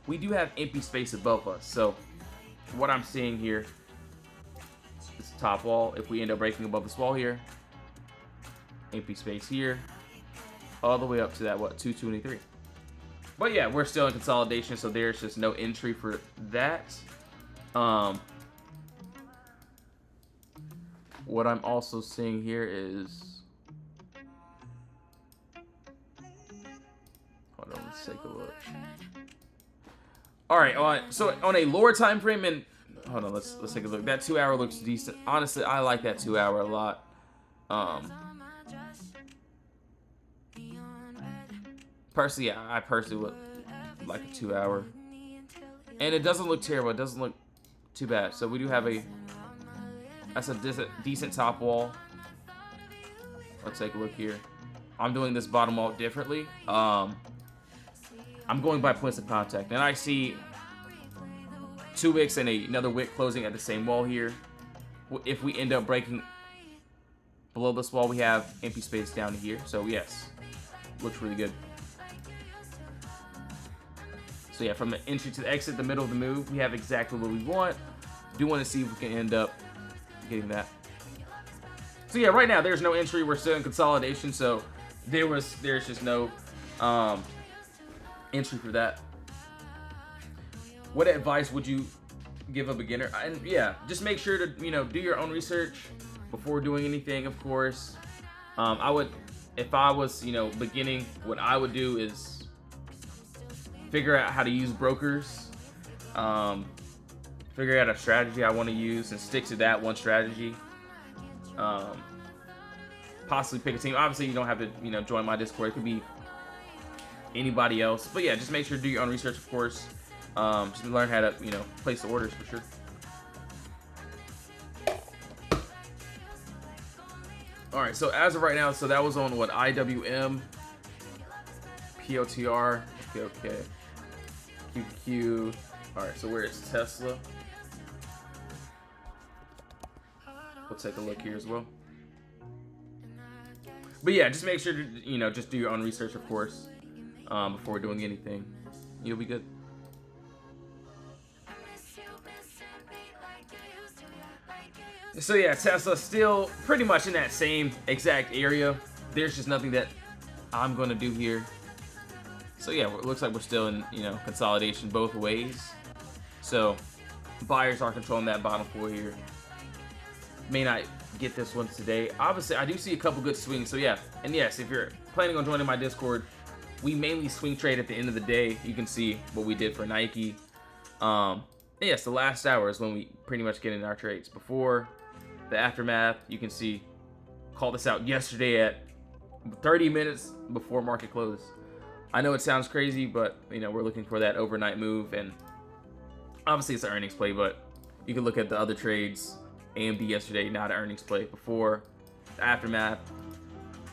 We do have empty space above us. So what I'm seeing here is top wall. If we end up breaking above this wall here, empty space here, all the way up to that 223. But yeah, we're still in consolidation, so there's just no entry for that. What I'm also seeing here is, hold on, let's take a look. All right, so on a lower time frame, and hold on, let's take a look. That 2 hour looks decent. Honestly, I like that 2 hour a lot. Personally, yeah, I personally would like a 2 hour, and it doesn't look terrible. It doesn't look too bad. So we do have that's a decent top wall. Let's take a look here. I'm doing this bottom wall differently. I'm going by points of contact, and I see 2 wicks and another wick closing at the same wall here. If we end up breaking below this wall, we have empty space down here. So yes, looks really good. So yeah, from the entry to the exit, the middle of the move, we have exactly what we want. Do want to see if we can end up getting that. So yeah, right now there's no entry. We're still in consolidation, so there's just no entry for that. What advice would you give a beginner? And yeah, just make sure to do your own research before doing anything. Of course, I would, if I was beginning, what I would do is figure out how to use brokers, figure out a strategy I want to use and stick to that one strategy. Possibly pick a team. Obviously, you don't have to join my Discord. It could be anybody else, but yeah, just make sure to do your own research, of course. Just learn how to place the orders for sure. All right, so as of right now, so that was on what, IWM, POTR, okay, QQ. All right, so where is Tesla? We'll take a look here as well. But yeah, just make sure to just do your own research, of course, before doing anything. You'll be good. So yeah, Tesla still pretty much in that same exact area. There's just nothing that I'm gonna do here. So yeah, it looks like we're still in consolidation both ways. So buyers are controlling that bottom floor here. May not get this one today. Obviously, I do see a couple good swings. So yeah, and yes, if you're planning on joining my Discord, we mainly swing trade at the end of the day. You can see what we did for Nike. Yes, the last hour is when we pretty much get in our trades. Before the aftermath, you can see, call this out yesterday at 30 minutes before market close. I know it sounds crazy, but we're looking for that overnight move, and obviously it's an earnings play, but you can look at the other trades. AMD yesterday, not an earnings play. Before the aftermath,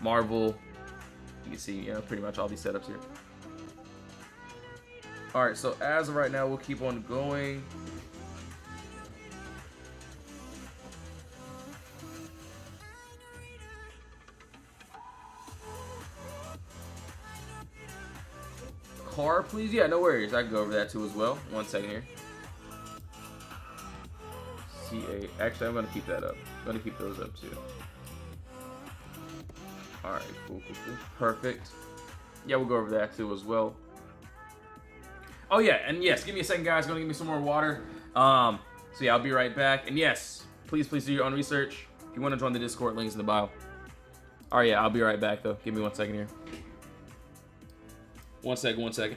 Marvel, you can see pretty much all these setups here. All right, so as of right now, we'll keep on going. Car, please? Yeah, no worries. I can go over that too as well. 1 second here. CA. Actually, I'm going to keep that up. I'm going to keep those up too. All right, cool. Perfect. Yeah, we'll go over that too as well. Oh yeah, and yes, give me a second, guys. Gonna give me some more water. So yeah, I'll be right back. And yes, please do your own research. If you want to join the Discord, links in the bio. All right, yeah, I'll be right back though. Give me 1 second here. 1 second.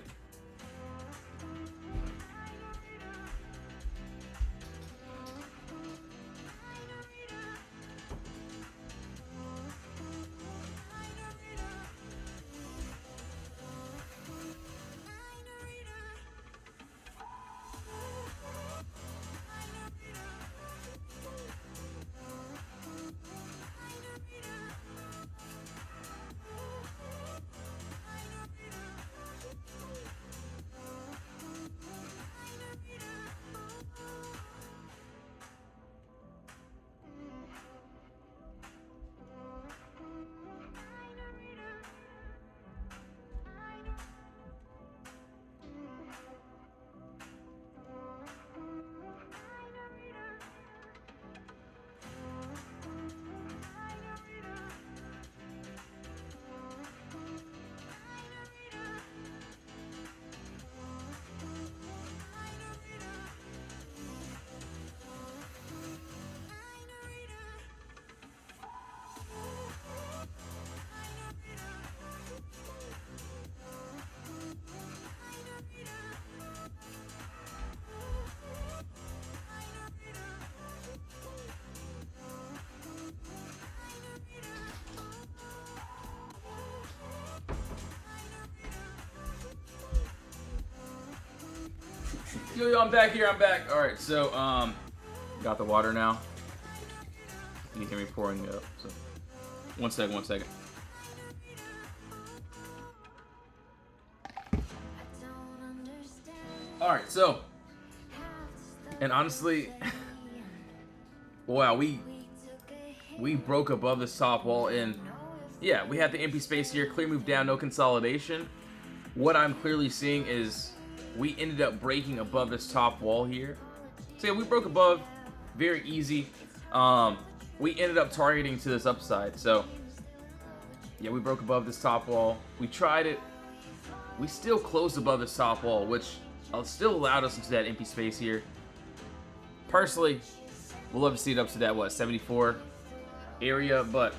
Yo, I'm back here. I'm back. All right, so got the water now. You can hear me pouring it up. So, one second. All right, so, and honestly, wow, we broke above this top wall, and yeah, we had the empty space here. Clear move down, no consolidation. What I'm clearly seeing is we ended up breaking above this top wall here. So yeah, we broke above, very easy. We ended up targeting to this upside. So yeah, we broke above this top wall. We tried it. We still closed above this top wall, which still allowed us into that empty space here. Personally, we'd love to see it up to that, what, 74 area, but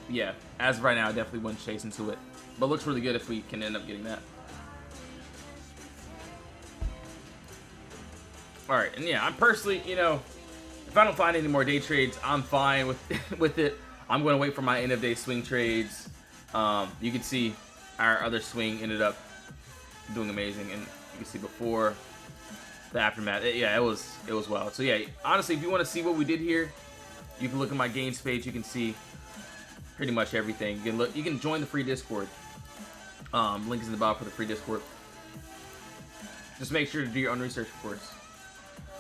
yeah, as of right now, I definitely wouldn't chase into it. But it looks really good if we can end up getting that. Alright, and yeah, I'm personally, you know, if I don't find any more day trades, I'm fine with it. I'm going to wait for my end of day swing trades. You can see our other swing ended up doing amazing, and you can see before the aftermath. Yeah, it was wild. So yeah, honestly, if you want to see what we did here, you can look at my gains page. You can see pretty much everything. You can look. You can join the free Discord. Link is in the bottom for the free Discord. Just make sure to do your own research, of course.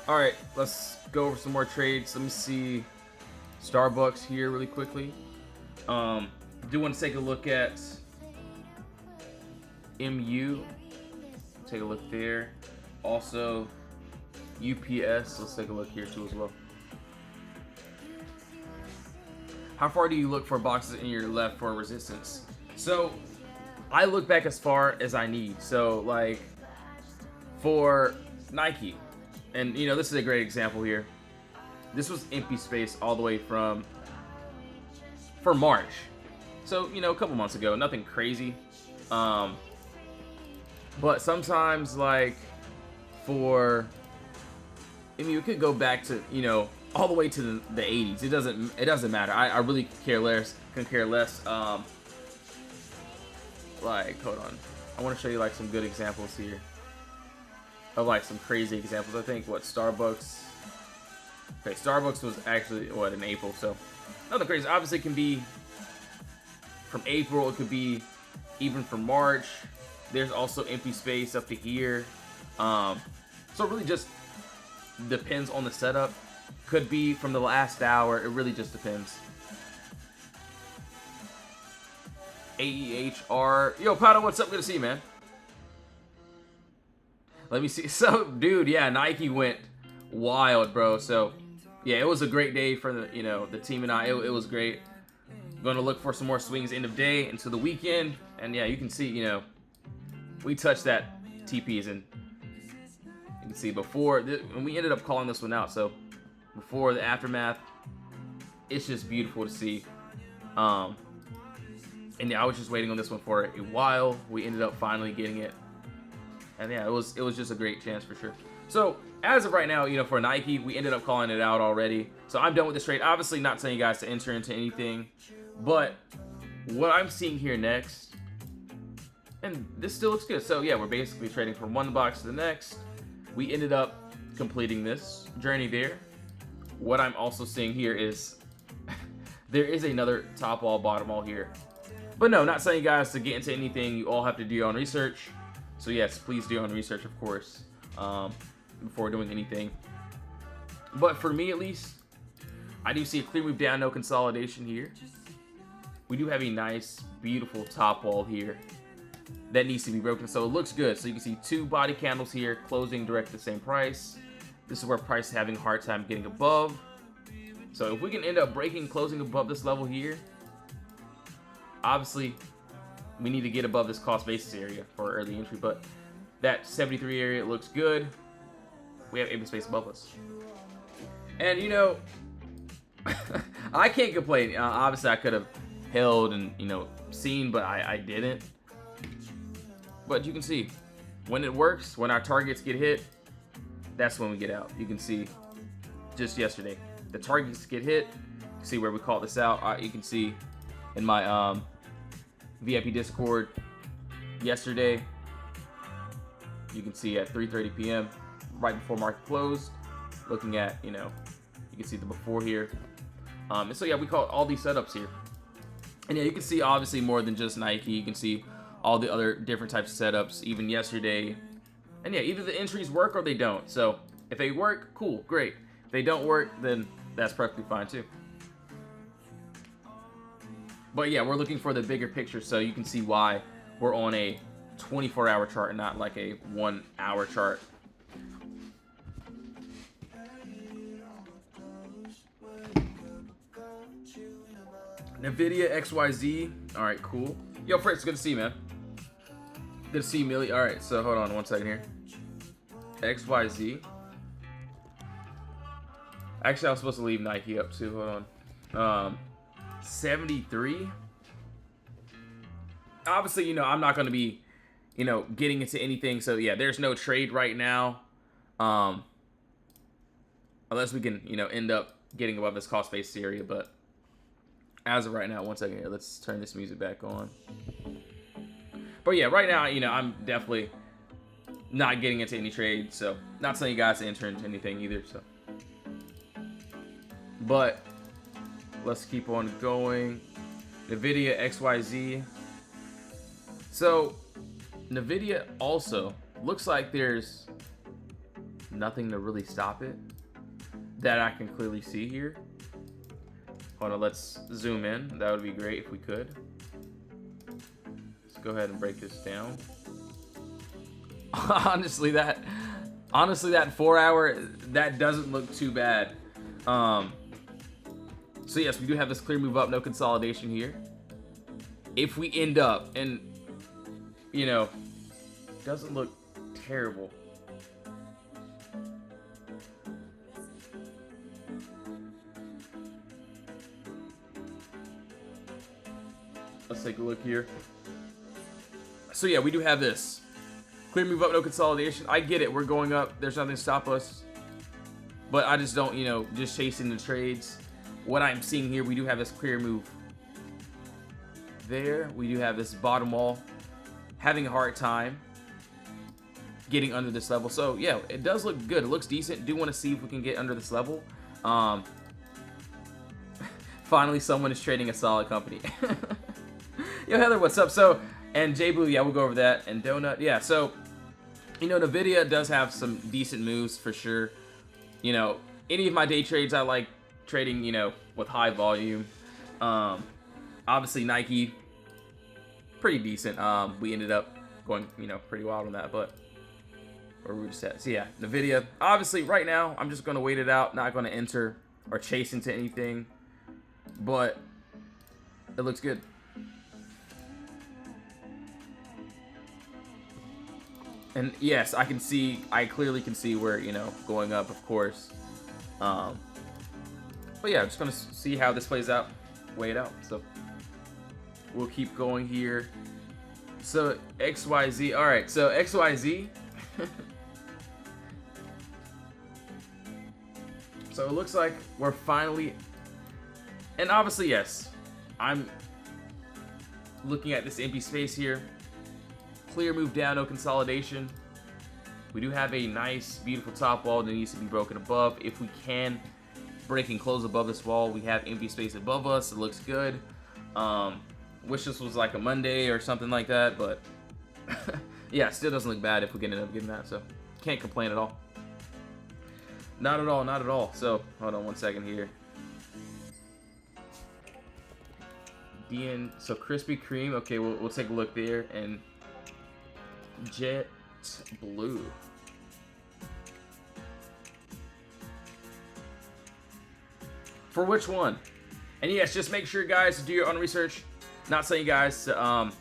All right, let's go over some more trades. Let me see Starbucks here really quickly. Do want to take a look at MU. Take a look there. Also, UPS. Let's take a look here too as well. How far do you look for boxes in your left for resistance? So I look back as far as I need. So like for Nike, and you know, this is a great example here. This was empty space all the way for March. So, you know, a couple months ago, nothing crazy. But sometimes like I mean, we could go back to, you know, all the way to the 80s. It doesn't matter. I really could care less. Like, hold on. I want to show you like some good examples here of like some crazy examples. I think what Starbucks. Okay, Starbucks was actually what in April, so nothing crazy. Obviously, it can be from April. It could be even from March. There's also empty space up to here. So it really just depends on the setup. Could be from the last hour. It really just depends. AEHR. Yo, Pato, what's up? Good to see you, man. Let me see. So, dude, yeah, Nike went wild, bro. So, yeah, it was a great day for the team and I. It was great. Going to look for some more swings end of day into the weekend. And, yeah, you can see, you know, we touched that TPs, and you can see before, and we ended up calling this one out. So, before the aftermath, it's just beautiful to see. And yeah, I was just waiting on this one for a while. We ended up finally getting it, and yeah, it was just a great chance for sure. So as of right now, you know, for Nike, we ended up calling it out already. So I'm done with this trade. Obviously, not telling you guys to enter into anything, but what I'm seeing here next, and this still looks good. So yeah, we're basically trading from one box to the next. We ended up completing this journey there. What I'm also seeing here is there is another top wall, bottom wall here. But no, not saying you guys to get into anything. You all have to do your own research. So yes, please do your own research, of course, before doing anything. But for me, at least, I do see a clear move down, no consolidation here. We do have a nice, beautiful top wall here that needs to be broken. So it looks good. So you can see two body candles here, closing direct at the same price. This is where price is having a hard time getting above. So if we can end up closing above this level here, obviously we need to get above this cost basis area for early entry, but that 73 area looks good. We have empty space above us. And you know, I can't complain. Obviously I could have held and, you know, seen, but I didn't. But you can see when it works, when our targets get hit, that's when we get out. You can see just yesterday, the targets get hit. See where we called this out. You can see in my VIP Discord yesterday. You can see at 3:30 p.m. right before market closed. Looking at, you know, you can see the before here. And so yeah, we call all these setups here. And yeah, you can see obviously more than just Nike. You can see all the other different types of setups, even yesterday. And yeah, either the entries work or they don't. So if they work, cool, great. If they don't work, then that's perfectly fine too. But yeah, we're looking for the bigger picture, so you can see why we're on a 24-hour chart and not like a 1-hour chart. NVIDIA XYZ. All right, cool. Yo, Fritz, good to see you, man. Good to see you, Millie. All right, so hold on one second here. XYZ. Actually, I was supposed to leave Nike up too. Hold on. 73. Obviously, you know, I'm not going to be, you know, getting into anything. So yeah, there's no trade right now. Unless we can, you know, end up getting above this cost-based area, but as of right now, one second here, let's turn this music back on. But yeah, right now, you know, I'm definitely not getting into any trade, so not telling you guys to enter into anything either, so. But let's keep on going. NVIDIA XYZ. So NVIDIA also looks like there's nothing to really stop it that I can clearly see here. Hold on, let's zoom in. That would be great if we could. Let's go ahead and break this down. honestly, that 4-hour, that doesn't look too bad. So yes, we do have this clear move up, no consolidation here. If we end up, and you know, doesn't look terrible. Let's take a look here. So yeah, we do have this clear move up, no consolidation. I get it, we're going up, there's nothing to stop us, but I just don't, you know, just chasing the trades. What I'm seeing here, we do have this clear move there. We do have this bottom wall, having a hard time getting under this level. So yeah, it does look good, it looks decent. Do want to see if we can get under this level. Finally someone is trading a solid company. Yo, Heather, what's up? So, and J Blue, yeah, we'll go over that. And Donut, yeah. So, you know, NVIDIA does have some decent moves for sure. You know, any of my day trades, I like trading, you know, with high volume. Obviously, Nike, pretty decent. We ended up going, you know, pretty wild on that, but where we just at. So, yeah, NVIDIA, obviously, right now, I'm just going to wait it out. Not going to enter or chase into anything, but it looks good. And yes, I clearly can see where, you know, going up, of course. But yeah, I'm just going to see how this plays out, weigh it out. So we'll keep going here. So XYZ, all right, so XYZ. So it looks like we're finally, and obviously, yes, I'm looking at this empty space here. Clear move down, no consolidation. We do have a nice, beautiful top wall that needs to be broken above. If we can break and close above this wall, we have empty space above us. It looks good. Wish this was like a Monday or something like that, but yeah, still doesn't look bad if we can end up getting that. So can't complain at all. Not at all, not at all. So hold on one second here. So Krispy Kreme. Okay, we'll take a look there. And Jet Blue. For which one? And yes, just make sure, guys, to do your own research. Not saying you guys to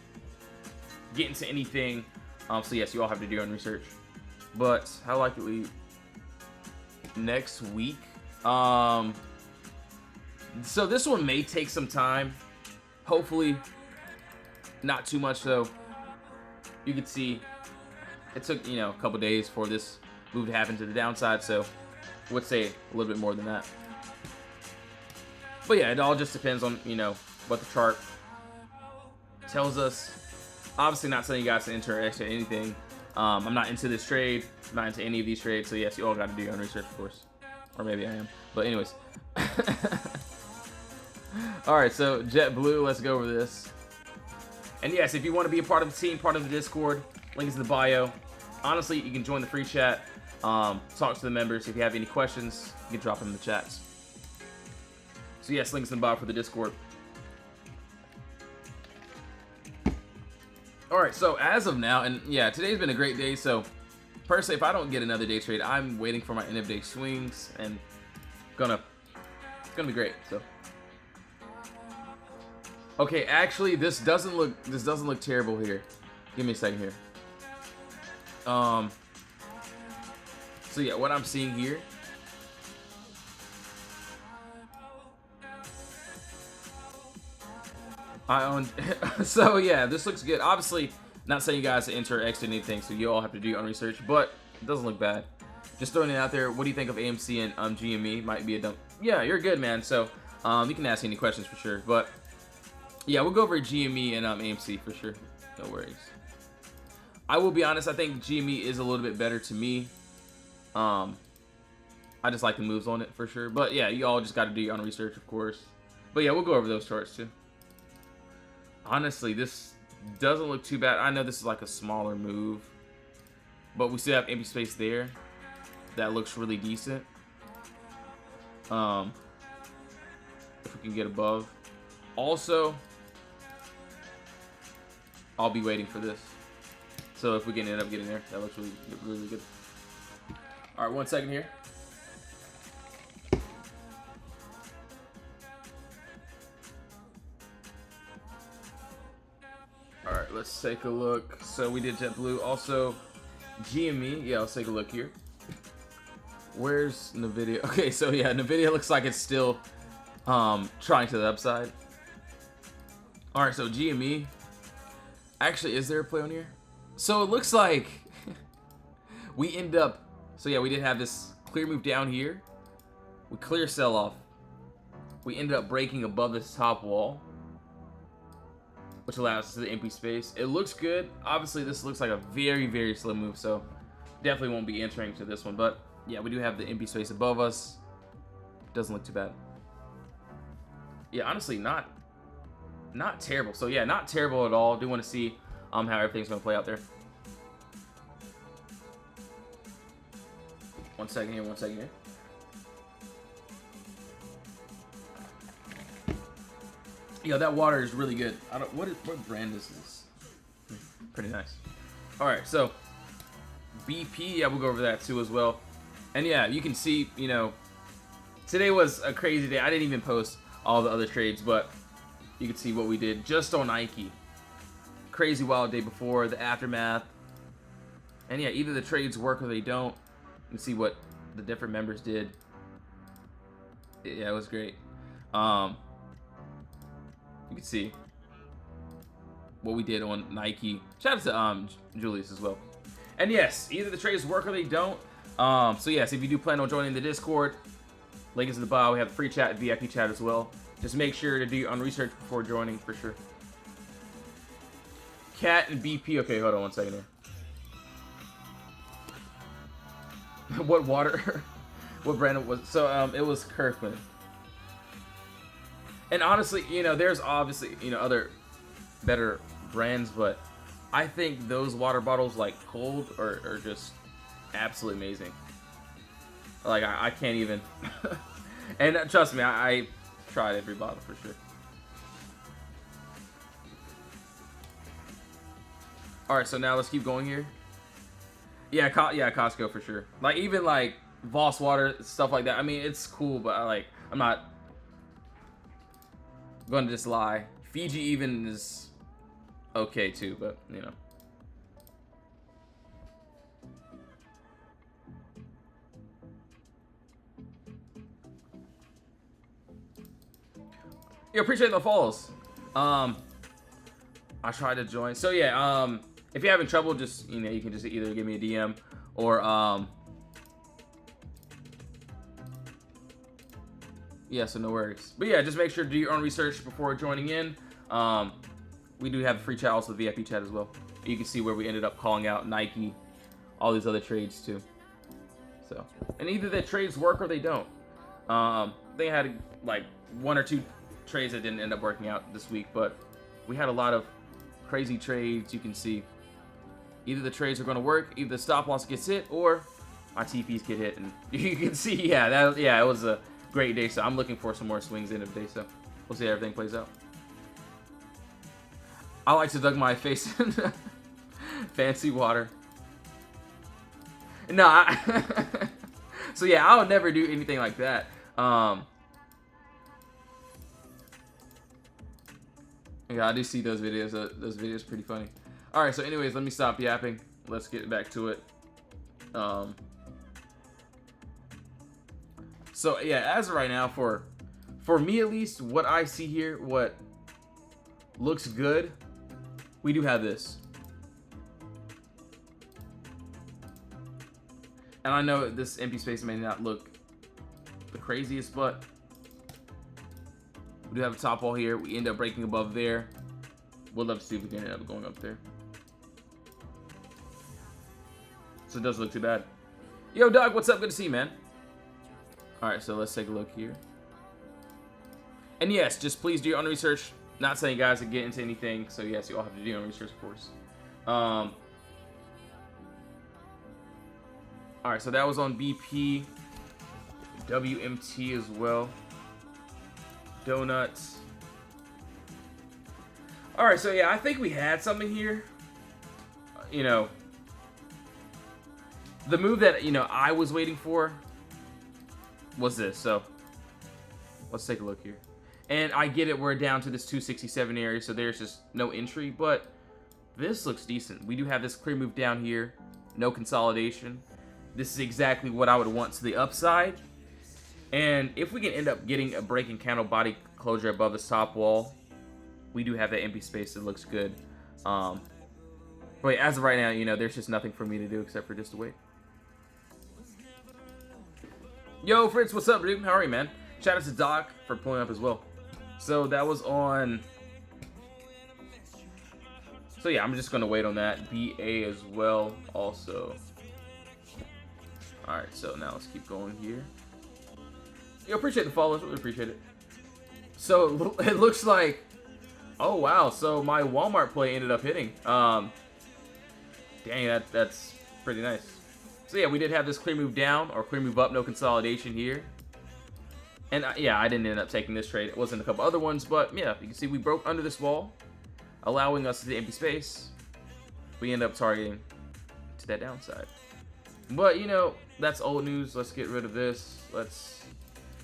get into anything. So yes, you all have to do your own research. But how likely next week? So this one may take some time. Hopefully, not too much though. You can see it took, you know, a couple days for this move to happen to the downside, so I would say a little bit more than that. But yeah, it all just depends on, you know, what the chart tells us. Obviously not telling you guys to enter or exit anything. I'm not into this trade. I'm not into any of these trades. So yes, you all got to do your own research, of course. Or maybe I am. But anyways. Alright, so JetBlue, let's go over this. And yes, if you want to be a part of the team, part of the Discord, link is in the bio. Honestly, you can join the free chat. Talk to the members. If you have any questions, you can drop them in the chats. So yes, links in the bio for the Discord. Alright, so as of now, and yeah, today's been a great day, so personally, if I don't get another day trade, I'm waiting for my end of day swings, and it's gonna be great, so. Okay, actually, this doesn't look terrible here. Give me a second here. So yeah, what I'm seeing here. I own. So yeah, this looks good. Obviously, not saying you guys to enter or exit anything, so you all have to do your own research. But it doesn't look bad. Just throwing it out there. What do you think of AMC and GME? Might be a dump. Yeah, you're good, man. So you can ask any questions for sure. But yeah, we'll go over GME and AMC for sure. No worries. I will be honest. I think GME is a little bit better to me. I just like the moves on it for sure. But yeah, you all just got to do your own research, of course. But yeah, we'll go over those charts too. Honestly, this doesn't look too bad. I know this is like a smaller move, but we still have empty space there. That looks really decent. If we can get above. Also, I'll be waiting for this. So if we can end up getting there, that looks really good. All right, 1 second here. Alright, let's take a look. So we did JetBlue. Also, GME. Yeah, let's take a look here. Where's NVIDIA? Okay, so yeah, NVIDIA looks like it's still trying to the upside. Alright, so GME. Actually, is there a play on here? So it looks like we end up... So yeah, we did have this clear move down here. We clear sell off. We ended up breaking above this top wall, which allows us to the empty space. It looks good. Obviously, this looks like a very slow move, so definitely won't be entering to this one. But yeah, we do have the empty space above us. Doesn't look too bad. Yeah, honestly, not terrible. So yeah, not terrible at all. Do want to see how everything's gonna play out there. 1 second here, 1 second here. Yo, that water is really good. I don't. What brand is this? Pretty nice. All right, so BP. Yeah, we'll go over that too as well. And yeah, you can see. You know, today was a crazy day. I didn't even post all the other trades, but you can see what we did just on Nike. Crazy wild day before the aftermath. And yeah, either the trades work or they don't. You can see what the different members did. Yeah, it was great. You can see what we did on Nike. Shout out to Julius as well. And yes, either the trades work or they don't. So yes, if you do plan on joining the Discord, link is in the bio. We have free chat, VIP chat as well. Just make sure to do your own research before joining for sure. Cat and BP. Okay, hold on 1 second here. What water? What brand it was? So it was Kirkland. And honestly, you know, there's obviously, you know, other better brands, but I think those water bottles, like cold, are just absolutely amazing. Like, I can't even. And trust me, I tried every bottle for sure. All right, so now let's keep going here. Yeah, Costco for sure. Like, even like Voss water, stuff like that. I mean, it's cool, but I'm not going to just lie. Fiji even is okay too, but you know. Yeah, appreciate the follows. I tried to join. So yeah, if you're having trouble, just, you know, you can just either give me a DM or yeah, so no worries. But yeah, just make sure to do your own research before joining in. We do have a free chat, also VIP chat as well. You can see where we ended up calling out Nike all these other trades too. So, and either the trades work or they don't. They had like 1 or 2 trades that didn't end up working out this week, but we had a lot of crazy trades. You can see either the trades are going to work, either the stop loss gets hit, or my TPs get hit, and you can see, yeah, it was a great day. So I'm looking for some more swings in of the day. So we'll see how everything plays out. I like to dunk my face in fancy water. No, so yeah, I would never do anything like that. Yeah, I do see those videos. Those videos are pretty funny. All right, so anyways, let me stop yapping. Let's get back to it. So yeah, as of right now, for me at least, what I see here, what looks good, we do have this. And I know this empty space may not look the craziest, but we do have a top wall here. We end up breaking above there. We'll love to see if we can end up going up there. So it doesn't look too bad. Yo, Doug, what's up? Good to see you, man. All right, so let's take a look here. And yes, just please do your own research. Not saying you guys to get into anything. So yes, you all have to do your own research, of course. All right, so that was on BP, WMT as well. Donuts. All right, so yeah, I think we had something here. You know, the move that, you know, I was waiting for was this. So let's take a look here. And I get it, we're down to this 267 area, so there's just no entry, but this looks decent. We do have this clear move down here, no consolidation. This is exactly what I would want to the upside. And if we can end up getting a breaking candle body closure above this top wall, we do have that empty space that looks good. But as of right now, you know, there's just nothing for me to do except for just to wait. Yo, Fritz, what's up, dude? How are you, man? Shout out to Doc for pulling up as well. So that was on... So yeah, I'm just going to wait on that. BA as well also. Alright, so now let's keep going here. Yo, appreciate the follows. Really appreciate it. So it looks like... Oh, wow. So my Walmart play ended up hitting. Dang, that's pretty nice. So yeah, we did have this clear move down or clear move up, no consolidation here. And yeah, I didn't end up taking this trade. It wasn't a couple other ones, but yeah, you can see we broke under this wall, allowing us the empty space. We end up targeting to that downside. But, you know, that's old news. Let's get rid of this. Let's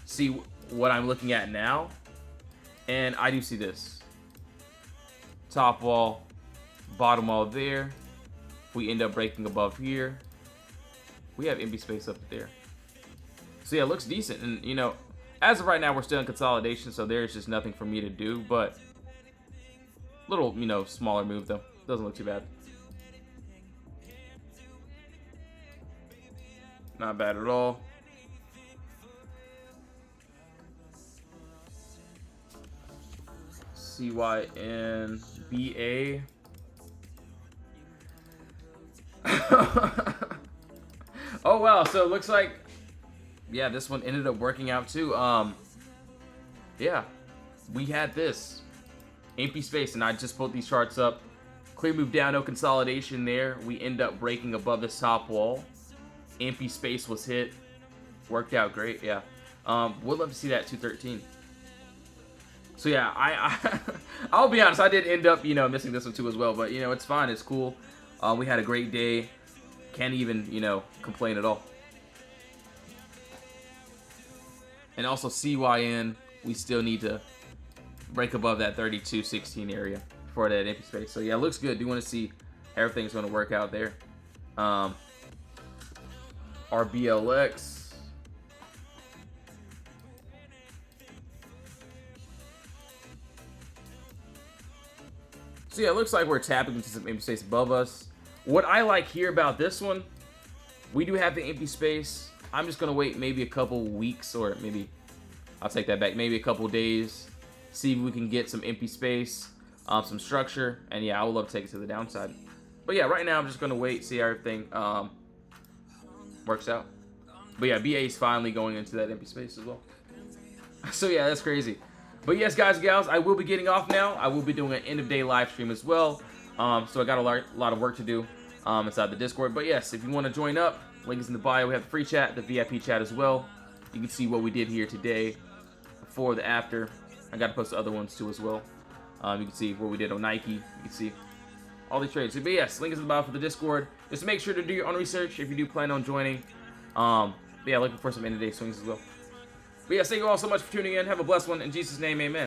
see what I'm looking at now. And I do see this. Top wall, bottom wall there. We end up breaking above here. We have empty space up there. So yeah, it looks decent. And, you know, as of right now, we're still in consolidation, so there's just nothing for me to do. But little, you know, smaller move, though. Doesn't look too bad. Not bad at all. CYNBA. Oh wow, so it looks like, yeah, this one ended up working out too. Yeah, we had this empty space, and I just pulled these charts up. Clear move down, no consolidation there. We end up breaking above this top wall. Empty space was hit. Worked out great, yeah. Would love to see that 213. So yeah, I'll be honest, I did end up, you know, missing this one too as well, but you know, it's fine, it's cool. We had a great day. Can't even, you know, complain at all. And also CYN, we still need to break above that 3216 area for that empty space. So yeah, it looks good. Do want to see everything's going to work out there. RBLX. So yeah, it looks like we're tapping into some empty space above us. What I like here about this one, we do have the empty space. I'm just going to wait maybe a couple weeks, or maybe, I'll take that back, maybe a couple days. See if we can get some empty space, some structure. And yeah, I would love to take it to the downside. But yeah, right now I'm just going to wait, see everything Works out. But yeah, BA is finally going into that empty space as well. So yeah, that's crazy. But yes, guys and gals, I will be getting off now. I will be doing an end-of-day live stream as well. So I got a lot of work to do inside the Discord. But yes, if you want to join up, link is in the bio. We have the free chat, the VIP chat as well. You can see what we did here today, before, the after. I got to post the other ones too as well. You can see what we did on Nike. You can see all these trades. But yes, link is in the bio for the Discord. Just make sure to do your own research if you do plan on joining. But yeah, looking for some end-of-day swings as well. But yes, thank you all so much for tuning in. Have a blessed one. In Jesus' name, amen.